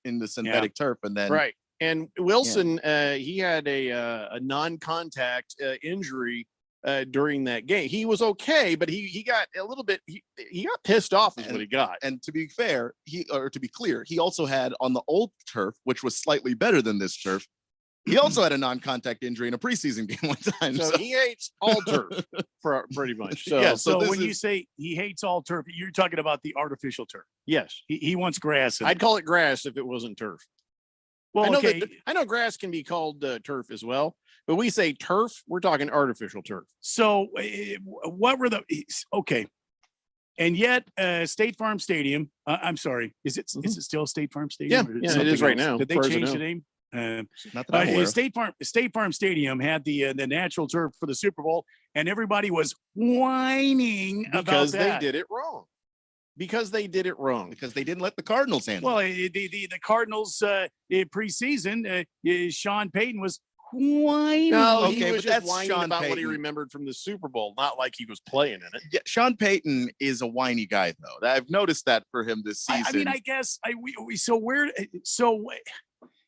in the synthetic turf, and then right. And Wilson, he had a non-contact injury during that game. He was okay, but he got a little bit. He got pissed off is what he got. And to be fair, to be clear, he also had on the old turf, which was slightly better than this turf. He also had a non-contact injury in a preseason game one time. So he hates all turf for pretty much. So, yeah. So when you say he hates all turf, you're talking about the artificial turf. Yes. He wants grass. I'd call it grass if it wasn't turf. Well, I know grass can be called turf as well, but we say turf, we're talking artificial turf. So what were okay. And yet State Farm Stadium, I'm sorry, is it still State Farm Stadium? Yeah, it is right now. Did they change the name? State Farm Stadium had the natural turf for the Super Bowl, and everybody was whining because about that. They did it wrong. Because they didn't let the Cardinals handle. Well, the Cardinals in preseason, Sean Payton was whining. No, he was just whining about Payton. What he remembered from the Super Bowl, not like he was playing in it. Yeah, Sean Payton is a whiny guy, though. I've noticed that for him this season. I mean, I guess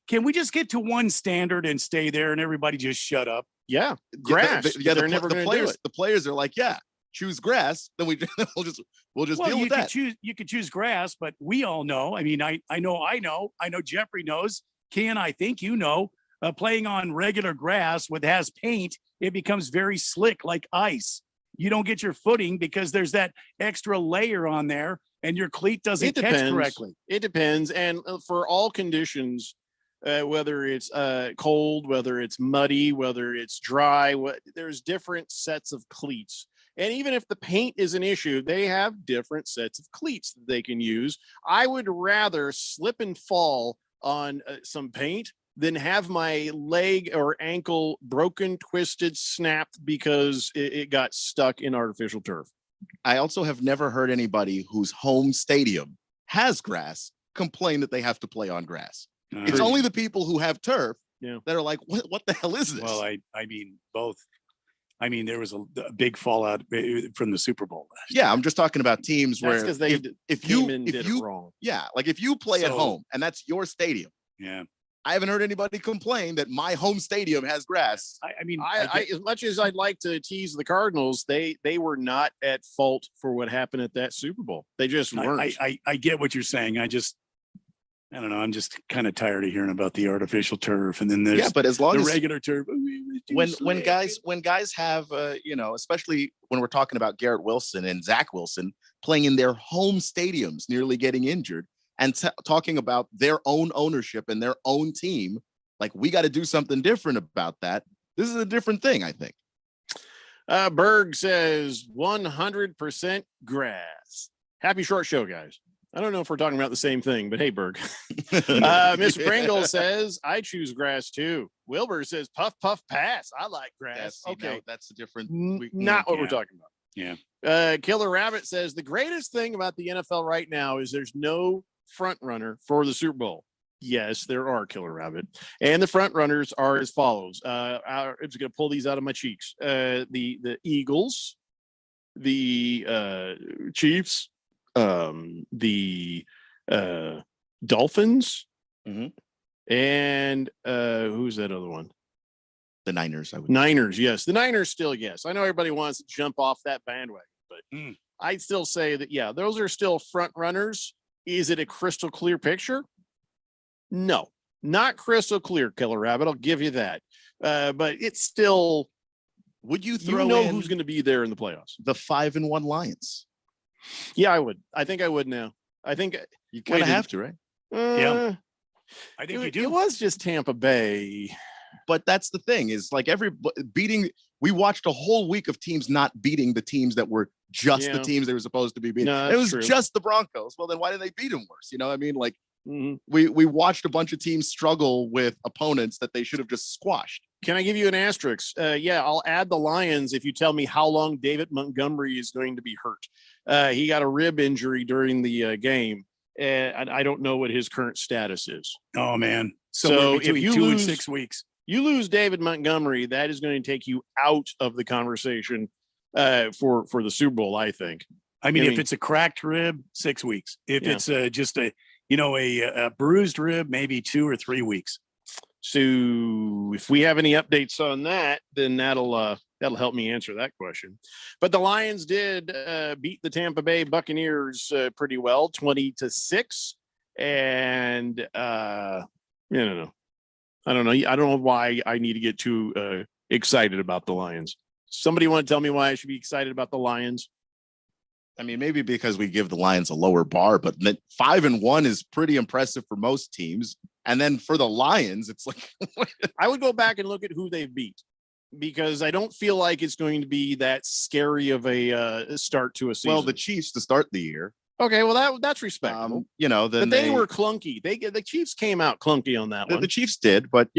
can we just get to one standard and stay there, and everybody just shut up? Yeah, grass. They're never going to do it. The players are like, yeah, choose grass. Then we'll just deal with that. You could choose grass, but we all know. I mean, I know. Jeffrey knows. Ken, I think you know. Playing on regular grass has paint, it becomes very slick like ice. You don't get your footing because there's that extra layer on there, and your cleat doesn't It catch depends. correctly. It depends. And for all conditions, whether it's cold, whether it's muddy, whether it's dry, there's different sets of cleats. And even if the paint is an issue, they have different sets of cleats that they can use. I would rather slip and fall on some paint than have my leg or ankle broken, twisted, snapped because it got stuck in artificial turf. I also have never heard anybody whose home stadium has grass complain that they have to play on grass. It's only the people who have turf that are like, what the hell is this? Well, I mean, both. I mean, there was a big fallout from the Super Bowl. Yeah, I'm just talking about teams That's where 'cause they if came you in and if did you it wrong. Yeah, like if you play at So- home and that's your stadium. Yeah. I haven't heard anybody complain that my home stadium has grass. I mean, I as much as I'd like to tease the Cardinals, they were not at fault for what happened at that Super Bowl. They just weren't. I get what you're saying. I don't know. I'm just kind of tired of hearing about the artificial turf, and then there's Yeah, but as long the as regular turf. when guys have especially when we're talking about Garrett Wilson and Zach Wilson playing in their home stadiums, nearly getting injured, and talking about their own ownership and their own team, like we got to do something different about that. This is a different thing, I think. Berg says 100% grass. Happy short show, guys. I don't know if we're talking about the same thing, but hey, Berg. Miss Pringle says, I choose grass too. Wilbur says, puff, puff, pass. I like grass. Okay. That's a different. Not what we're talking about. Yeah. Killer Rabbit says, the greatest thing about the NFL right now is there's no front runner for the Super Bowl. Yes, there are, Killer Rabbit. And the front runners are as follows. I'm just going to pull these out of my cheeks. The Eagles, the Chiefs, the Dolphins, and who's that other one? The Niners. Niners, yes. The Niners still, yes. I know everybody wants to jump off that bandwagon, but I'd still say that, yeah, those are still front runners. Is it a crystal clear picture? No, not crystal clear, Killer Rabbit. I'll give you that. But it's still. Would you throw know in who's going to be there in the playoffs? The 5-1 Lions. Yeah, I would. I think I would now. I think you kind of have to, right? Yeah. I think you do. It was just Tampa Bay. But that's the thing is like we watched a whole week of teams not beating the teams that were just the teams they were supposed to be beating. No, it was true. just the Broncos. Well, then why did they beat them worse? You know what I mean? Like we watched a bunch of teams struggle with opponents that they should have just squashed. Can I give you an asterisk? Yeah, I'll add the Lions if you tell me how long David Montgomery is going to be hurt. He got a rib injury during the game, and I don't know what his current status is. Oh, man. So if between you 2 lose and 6 weeks. You lose David Montgomery, that is going to take you out of the conversation for the Super Bowl, I think. I mean, if it's a cracked rib, 6 weeks. If it's just a bruised rib, maybe 2 or 3 weeks. So if we have any updates on that, then that'll help me answer that question. But the Lions did beat the Tampa Bay Buccaneers pretty well, 20-6. And no. I don't know. I don't know why I need to get too excited about the Lions. Somebody want to tell me why I should be excited about the Lions? I mean, maybe because we give the Lions a lower bar, but 5-1 is pretty impressive for most teams. And then for the Lions, it's like I would go back and look at who they've beat because I don't feel like it's going to be that scary of a start to a season. Well, the Chiefs to start the year. Okay, well that's respectable. Then but they were clunky. The Chiefs came out clunky on that one. The Chiefs did, but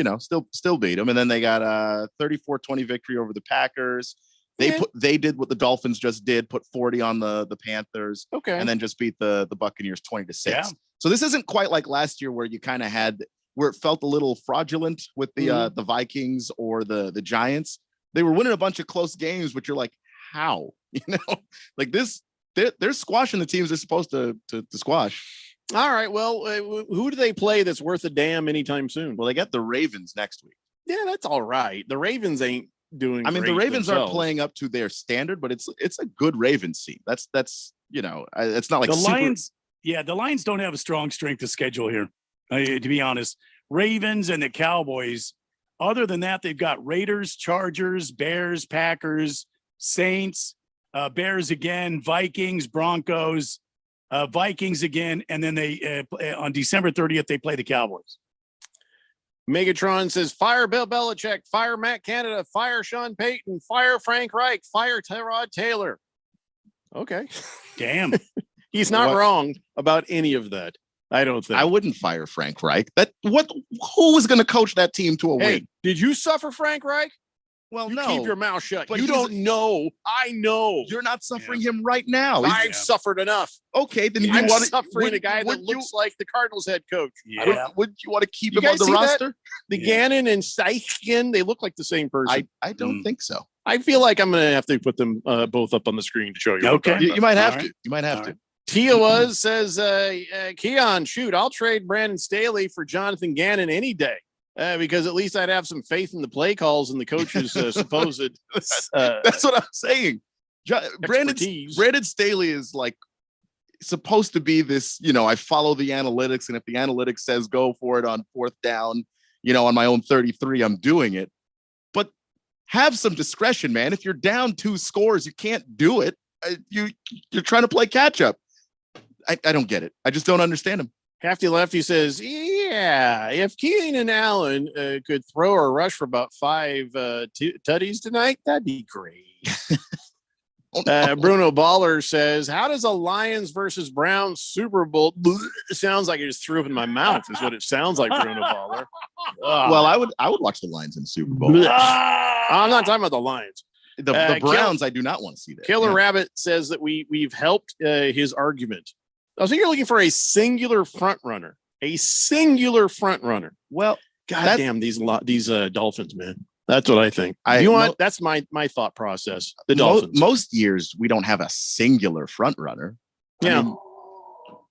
still beat them. And then they got a 34-20 victory over the Packers. They did what the Dolphins just did, put 40 on the Panthers. Okay, and then just beat the Buccaneers 20-6. Yeah. So this isn't quite like last year where you kind of had where it felt a little fraudulent with the Vikings or the Giants. They were winning a bunch of close games, but you're like, how? Like this. They're squashing the teams they're supposed to squash. All right. Well, who do they play that's worth a damn anytime soon? Well, they got the Ravens next week. Yeah, that's all right. The Ravens ain't doing. I mean, the Ravens themselves. aren't playing up to their standard, but it's a good Ravens team. That's it's not like the super... Lions. Yeah, the Lions don't have a strong strength of schedule here. To be honest, Ravens and the Cowboys. Other than that, they've got Raiders, Chargers, Bears, Packers, Saints. Bears again, Vikings, Broncos. Vikings again, and then they on December 30th they play the Cowboys. Megatron says, fire Bill Belichick, fire Matt Canada, fire Sean Payton, fire Frank Reich, fire Tyrod Taylor. Okay. Damn. He's not wrong about any of that. I don't think. I wouldn't fire Frank Reich. Who was going to coach that team to a win? Did you suffer Frank Reich? Well, you no. Keep your mouth shut. But you don't know. I know. You're not suffering him right now. I've suffered enough. Okay, then I'm suffering a guy that looks like the Cardinals head coach. Yeah. Would you want to keep him on the roster? The Gannon and Seichen, they look like the same person. I don't think so. I feel like I'm going to have to put them both up on the screen to show you. Okay. You might have to. You might have to. Tia says, Keon, shoot, I'll trade Brandon Staley for Jonathan Gannon any day. Because at least I'd have some faith in the play calls and the coach's supposed. That's what I'm saying. Brandon Staley is like supposed to be this. I follow the analytics, and if the analytics says go for it on 4th down, on my own 33, I'm doing it. But have some discretion, man. If you're down 2 scores, you can't do it. You're trying to play catch up. I don't get it. I just don't understand him. Hefty Lefty says, yeah, if Keenan Allen could throw or rush for about 5 tutties tonight, that'd be great. Bruno Baller says, how does a Lions versus Browns Super Bowl? It sounds like I just threw up in my mouth is what it sounds like, Bruno Baller. Well, I would watch the Lions in the Super Bowl. I'm not talking about the Lions. The Browns, I do not want to see that. Killer Rabbit says that we've helped his argument. I think you're looking for a singular front runner. A singular front runner. Well, goddamn these Dolphins, man. That's what I think. That's my thought process. The Dolphins. Most years we don't have a singular front runner. Yeah. I mean,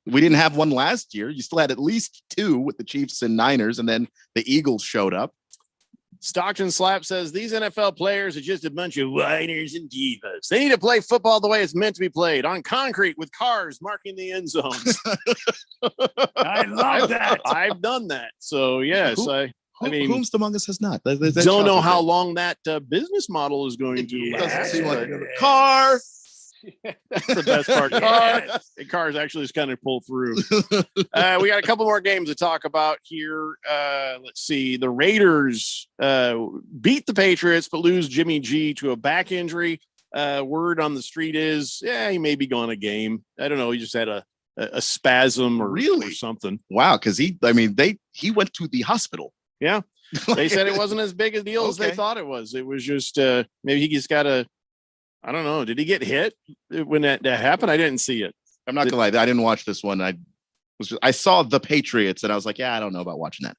we didn't have one last year. You still had at least 2 with the Chiefs and Niners, and then the Eagles showed up. Stockton Slap says these NFL players are just a bunch of whiners and divas. They need to play football the way it's meant to be played, on concrete with cars marking the end zones. I love that. I've done that. So yes, I mean, whomst among us has not? Don't know how long that business model is going to last. Doesn't seem like a car. That's the best part. Cars actually just kind of pull through. We got a couple more games to talk about here. Let's see. The Raiders beat the Patriots, but lose Jimmy G to a back injury. Word on the street is, he may be gone a game. I don't know. He just had a spasm or something. Wow, because he went to the hospital. Yeah. They said it wasn't as big a deal as they thought it was. It was just maybe he just got I don't know. Did he get hit when that happened? I didn't see it. I'm not gonna lie. I didn't watch this one. I saw the Patriots and I was like, I don't know about watching that.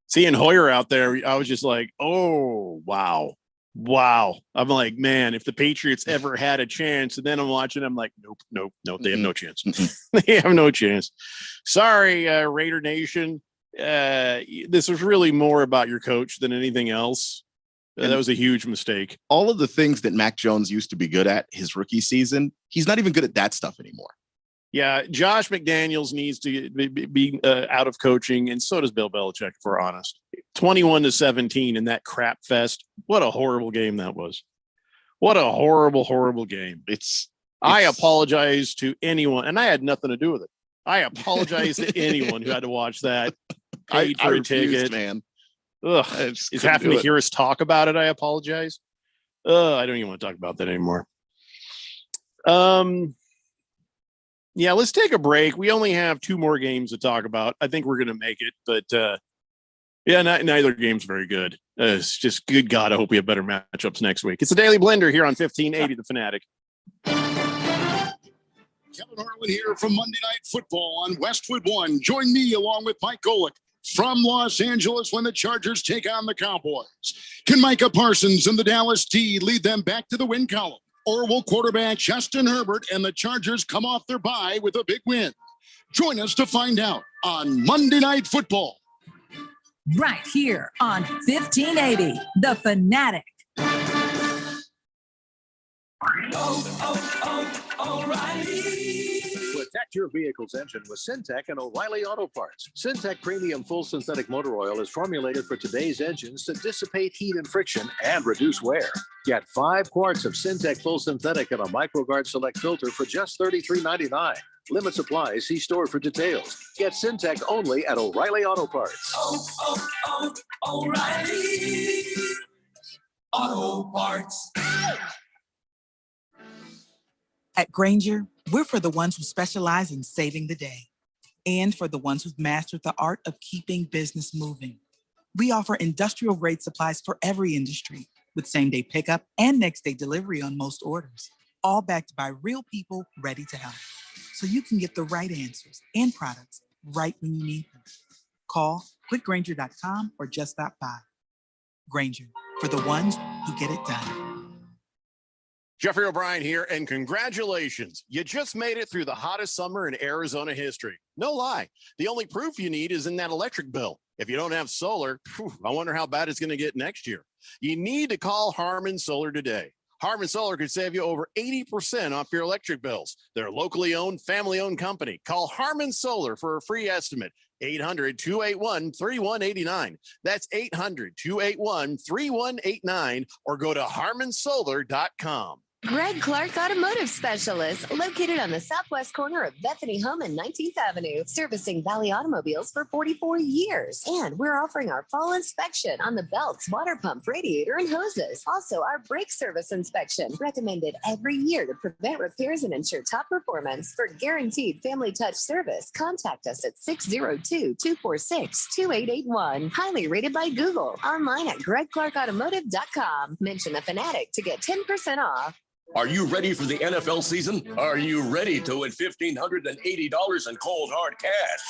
Seeing Hoyer out there, I was just like, oh, wow. I'm like, man, if the Patriots ever had a chance, and then I'm watching, I'm like, nope. They have no chance. They have no chance. Sorry, Raider Nation. This was really more about your coach than anything else. That was a huge mistake. All of the things that Mac Jones used to be good at his rookie season, he's not even good at that stuff anymore. Yeah, Josh McDaniels needs to be out of coaching, and so does Bill Belichick, if we're honest. 21-17 in that crap fest. What a horrible game that was. What a horrible game. I apologize to anyone, and I had nothing to do with it. I apologize to anyone who had to watch that. Paid for a ticket, man. Ugh, it's having to hear us talk about it. I apologize. I don't even want to talk about that anymore. Yeah, let's take a break. We only have 2 more games to talk about. I think we're going to make it, but neither game's very good. It's just, good God, I hope we have better matchups next week. It's the Daily Blender here on 1580 The Fanatic. Kevin Harlan here from Monday Night Football on Westwood One. Join me along with Mike Golick from Los Angeles when the Chargers take on the Cowboys. Can Micah Parsons and the Dallas D lead them back to the win column? Or will quarterback Justin Herbert and the Chargers come off their bye with a big win? Join us to find out on Monday Night Football. Right here on 1580, The Fanatic. O'Reilly. Protect your vehicle's engine with Syntec and O'Reilly Auto Parts. Syntec Premium Full Synthetic Motor Oil is formulated for today's engines to dissipate heat and friction and reduce wear. Get 5 quarts of Syntec Full Synthetic and a MicroGuard Select filter for just $33.99. Limit supply. See store for details. Get Syntec only at O'Reilly Auto Parts. O'Reilly Auto Parts. At Granger, we're for the ones who specialize in saving the day and for the ones who've mastered the art of keeping business moving. We offer industrial-grade supplies for every industry with same-day pickup and next-day delivery on most orders, all backed by real people ready to help. So you can get the right answers and products right when you need them. Call quickgranger.com or just stop by. Granger, for the ones who get it done. Jeffrey O'Brien here, and congratulations. You just made it through the hottest summer in Arizona history. No lie. The only proof you need is in that electric bill. If you don't have solar, I wonder how bad it's going to get next year. You need to call Harmon Solar today. Harmon Solar could save you over 80% off your electric bills. They're a locally owned, family-owned company. Call Harmon Solar for a free estimate. 800-281-3189. That's 800-281-3189, or go to harmonsolar.com. Greg Clark Automotive Specialist, located on the southwest corner of Bethany Home and 19th Avenue, servicing Valley automobiles for 44 years. And we're offering our fall inspection on the belts, water pump, radiator, and hoses. Also, our brake service inspection, recommended every year to prevent repairs and ensure top performance. For guaranteed family touch service, contact us at 602-246-2881. Highly rated by Google. Online at gregclarkautomotive.com. Mention the Fanatic to get 10% off. Are you ready for the NFL season? Are you ready to win $1,580 in cold hard cash?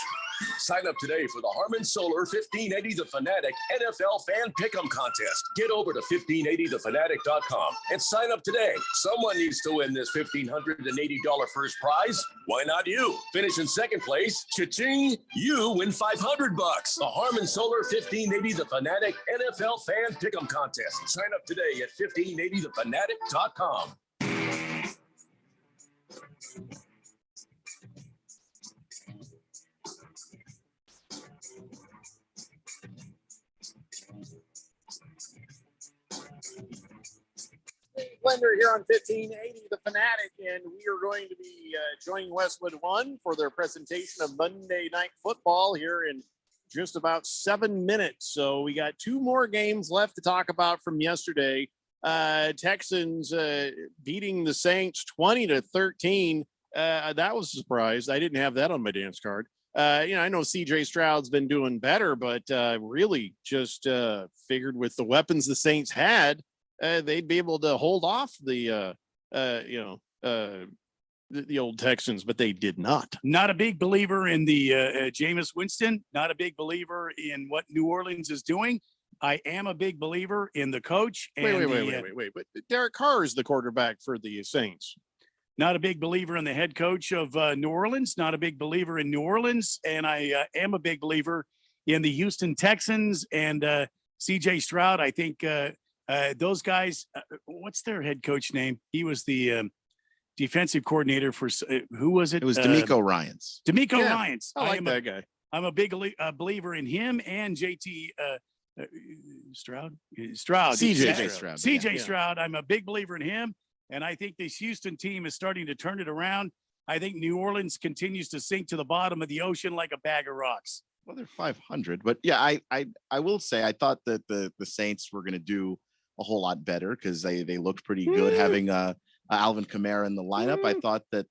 Sign up today for the Harmon Solar 1580 The Fanatic NFL Fan Pick'em Contest. Get over to 1580thefanatic.com and sign up today. Someone needs to win this $1,580 first prize. Why not you? Finish in second place. Cha-ching! You win $500. The Harmon Solar 1580 The Fanatic NFL Fan Pick'em Contest. Sign up today at 1580thefanatic.com. Blender here on 1580 The Fanatic, and we are going to be joining Westwood One for their presentation of Monday Night Football here in just about 7 minutes. So we got two more games left to talk about from yesterday. Texans beating the Saints 20-13. That was a surprise. I didn't have that on my dance card. I know CJ Stroud's been doing better, but really just figured with the weapons the Saints had, they'd be able to hold off the old Texans, but they did not. Not a big believer in the Jameis Winston. Not a big believer in what New Orleans is doing. I am a big believer in the coach. And Wait. But Derek Carr is the quarterback for the Saints. Not a big believer in the head coach of New Orleans. Not a big believer in New Orleans. And I am a big believer in the Houston Texans and CJ Stroud. I think those guys, what's their head coach name? He was the defensive coordinator for, who was it? It was DeMeco Ryans. DeMeco Ryans. I like that guy. I'm a big believer in him and JT Stroud. CJ Stroud. CJ Stroud. I'm a big believer in him. And I think this Houston team is starting to turn it around. I think New Orleans continues to sink to the bottom of the ocean like a bag of rocks. Well, they're 500, but yeah, I will say I thought that the Saints were going to do a whole lot better because they looked pretty good having Alvin Kamara in the lineup. I thought that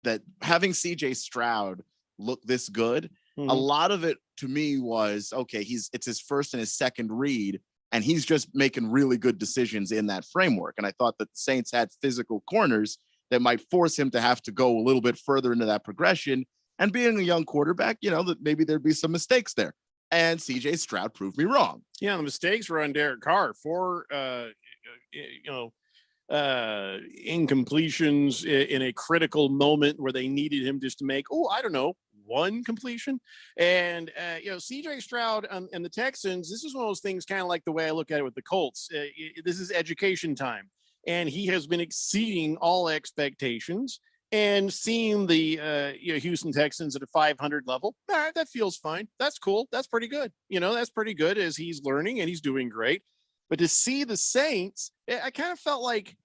that having CJ Stroud look this good, a lot of it to me was okay. It's his first and his second read, and he's just making really good decisions in that framework. And I thought that the Saints had physical corners that might force him to have to go a little bit further into that progression. And being a young quarterback, that maybe there'd be some mistakes there. And CJ Stroud proved me wrong. Yeah, the mistakes were on Derek Carr. 4 incompletions in a critical moment where they needed him just to make, one completion. And, CJ Stroud and the Texans, this is one of those things kind of like the way I look at it with the Colts. This is education time. And he has been exceeding all expectations. And seeing the Houston Texans at a 500 level, that feels fine. That's cool. That's pretty good. That's pretty good as he's learning and he's doing great. But to see the Saints, I kind of felt like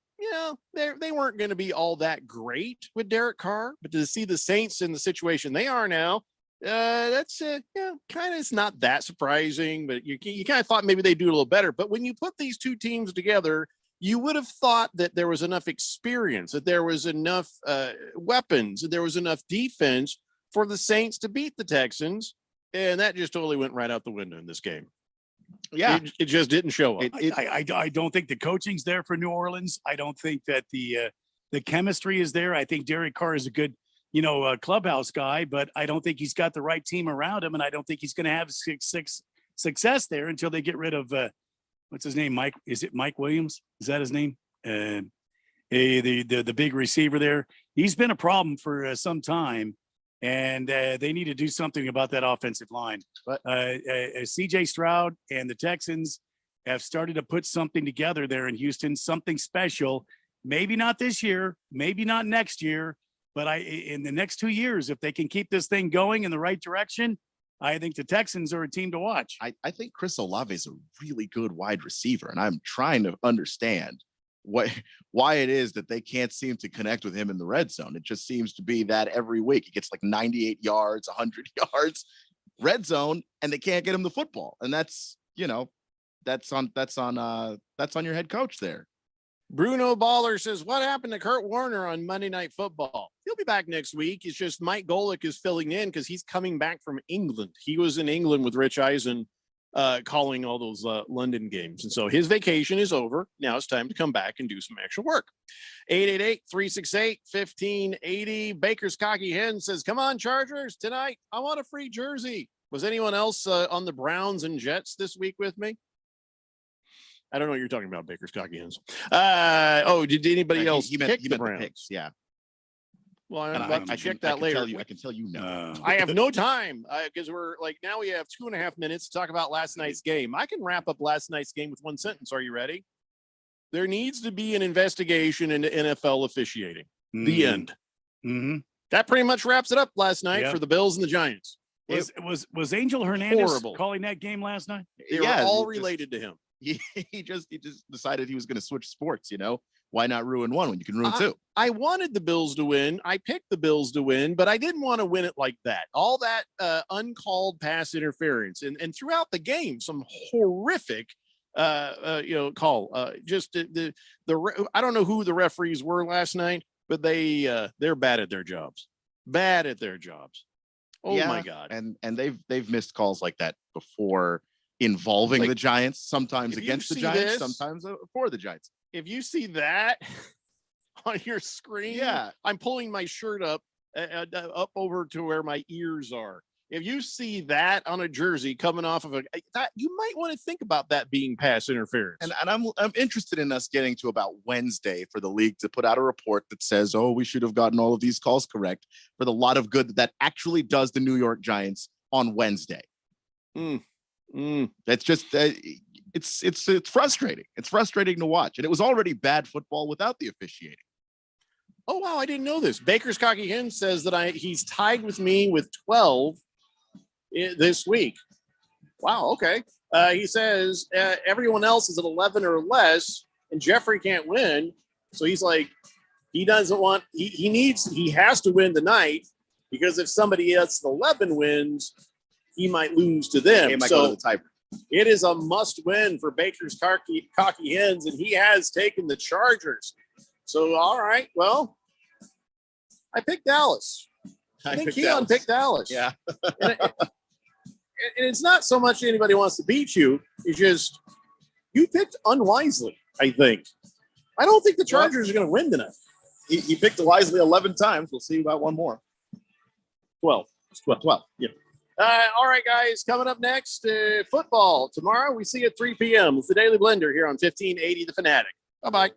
they weren't going to be all that great with Derek Carr, but to see the Saints in the situation they are now, that's kind of, it's not that surprising, but you kind of thought maybe they'd do a little better. But when you put these two teams together, you would have thought that there was enough experience, that there was enough weapons, that there was enough defense for the Saints to beat the Texans. And that just totally went right out the window in this game. Yeah, it just didn't show up. I don't think the coaching's there for New Orleans. I don't think that the chemistry is there. I think Derek Carr is a good, clubhouse guy, but I don't think he's got the right team around him, and I don't think he's going to have success there until they get rid of what's his name? Mike? Is it Mike Williams? Is that his name? The big receiver there. He's been a problem for some time. And they need to do something about that offensive line. But CJ Stroud and the Texans have started to put something together there in Houston, something special. Maybe not this year, maybe not next year, but in the next 2 years, if they can keep this thing going in the right direction, I think the Texans are a team to watch. I think Chris Olave is a really good wide receiver, and I'm trying to understand why it is that they can't seem to connect with him in the red zone. It just seems to be that every week he gets like 98 yards, 100 yards, red zone, and they can't get him the football. And that's on your head coach there. Bruno Baller says, what happened to Kurt Warner on Monday Night Football? He'll be back next week. It's just Mike Golick is filling in because he's coming back from England. He was in England with Rich Eisen calling all those London games. And so his vacation is over. Now it's time to come back and do some actual work. 888-368-1580. Baker's Cocky Hen says, come on, Chargers, tonight. I want a free jersey. Was anyone else on the Browns and Jets this week with me? I don't know what you're talking about, Baker's Cocky Hens. Did anybody else pick the Browns? Picks, yeah. Well, I check that later. I can tell you no. I have no time because we're now we have 2.5 minutes to talk about last night's game. I can wrap up last night's game with one sentence. Are you ready? There needs to be an investigation into NFL officiating. The end. Mm-hmm. That pretty much wraps it up last night for the Bills and the Giants. Was Angel Hernandez horrible calling that game last night? They were all related to him. He just decided he was going to switch sports. Why not ruin one when you can ruin two? I wanted the Bills to win. I picked the Bills to win, but I didn't want to win it like that. All that uncalled pass interference and throughout the game, some horrific call. Just the I don't know who the referees were last night, but they're bad at their jobs. Bad at their jobs. Oh my God. And they've missed calls like that before involving the Giants, sometimes against the Giants, sometimes for the Giants. If you see that on your screen, I'm pulling my shirt up over to where my ears are. If you see that on a jersey coming off of that, you might want to think about that being pass interference. And I'm interested in us getting to about Wednesday for the league to put out a report that says, we should have gotten all of these calls correct, for the lot of good that actually does the New York Giants on Wednesday. That's just it's frustrating. It's frustrating to watch, and it was already bad football without the officiating. Oh wow, I didn't know this. Baker's Cocky Hen says that he's tied with me with 12 this week. Wow, okay. He says everyone else is at 11 or less, and Jeffrey can't win. So he's like, he doesn't want. He has to win tonight because if somebody else at 11 wins, he might lose to them. He might go to the tiebreaker. It is a must win for Baker's Cocky Hens, and he has taken the Chargers. So, all right, well, I picked Dallas. I think Keon picked Dallas. Yeah. and it's not so much anybody wants to beat you. It's just you picked unwisely, I think. I don't think the Chargers are going to win tonight. He picked wisely 11 times. We'll see about one more. 12. It's 12. Yeah. All right, guys, coming up next, football. Tomorrow we see you at 3 p.m. It's the Daily Blender here on 1580 The Fanatic. Bye-bye.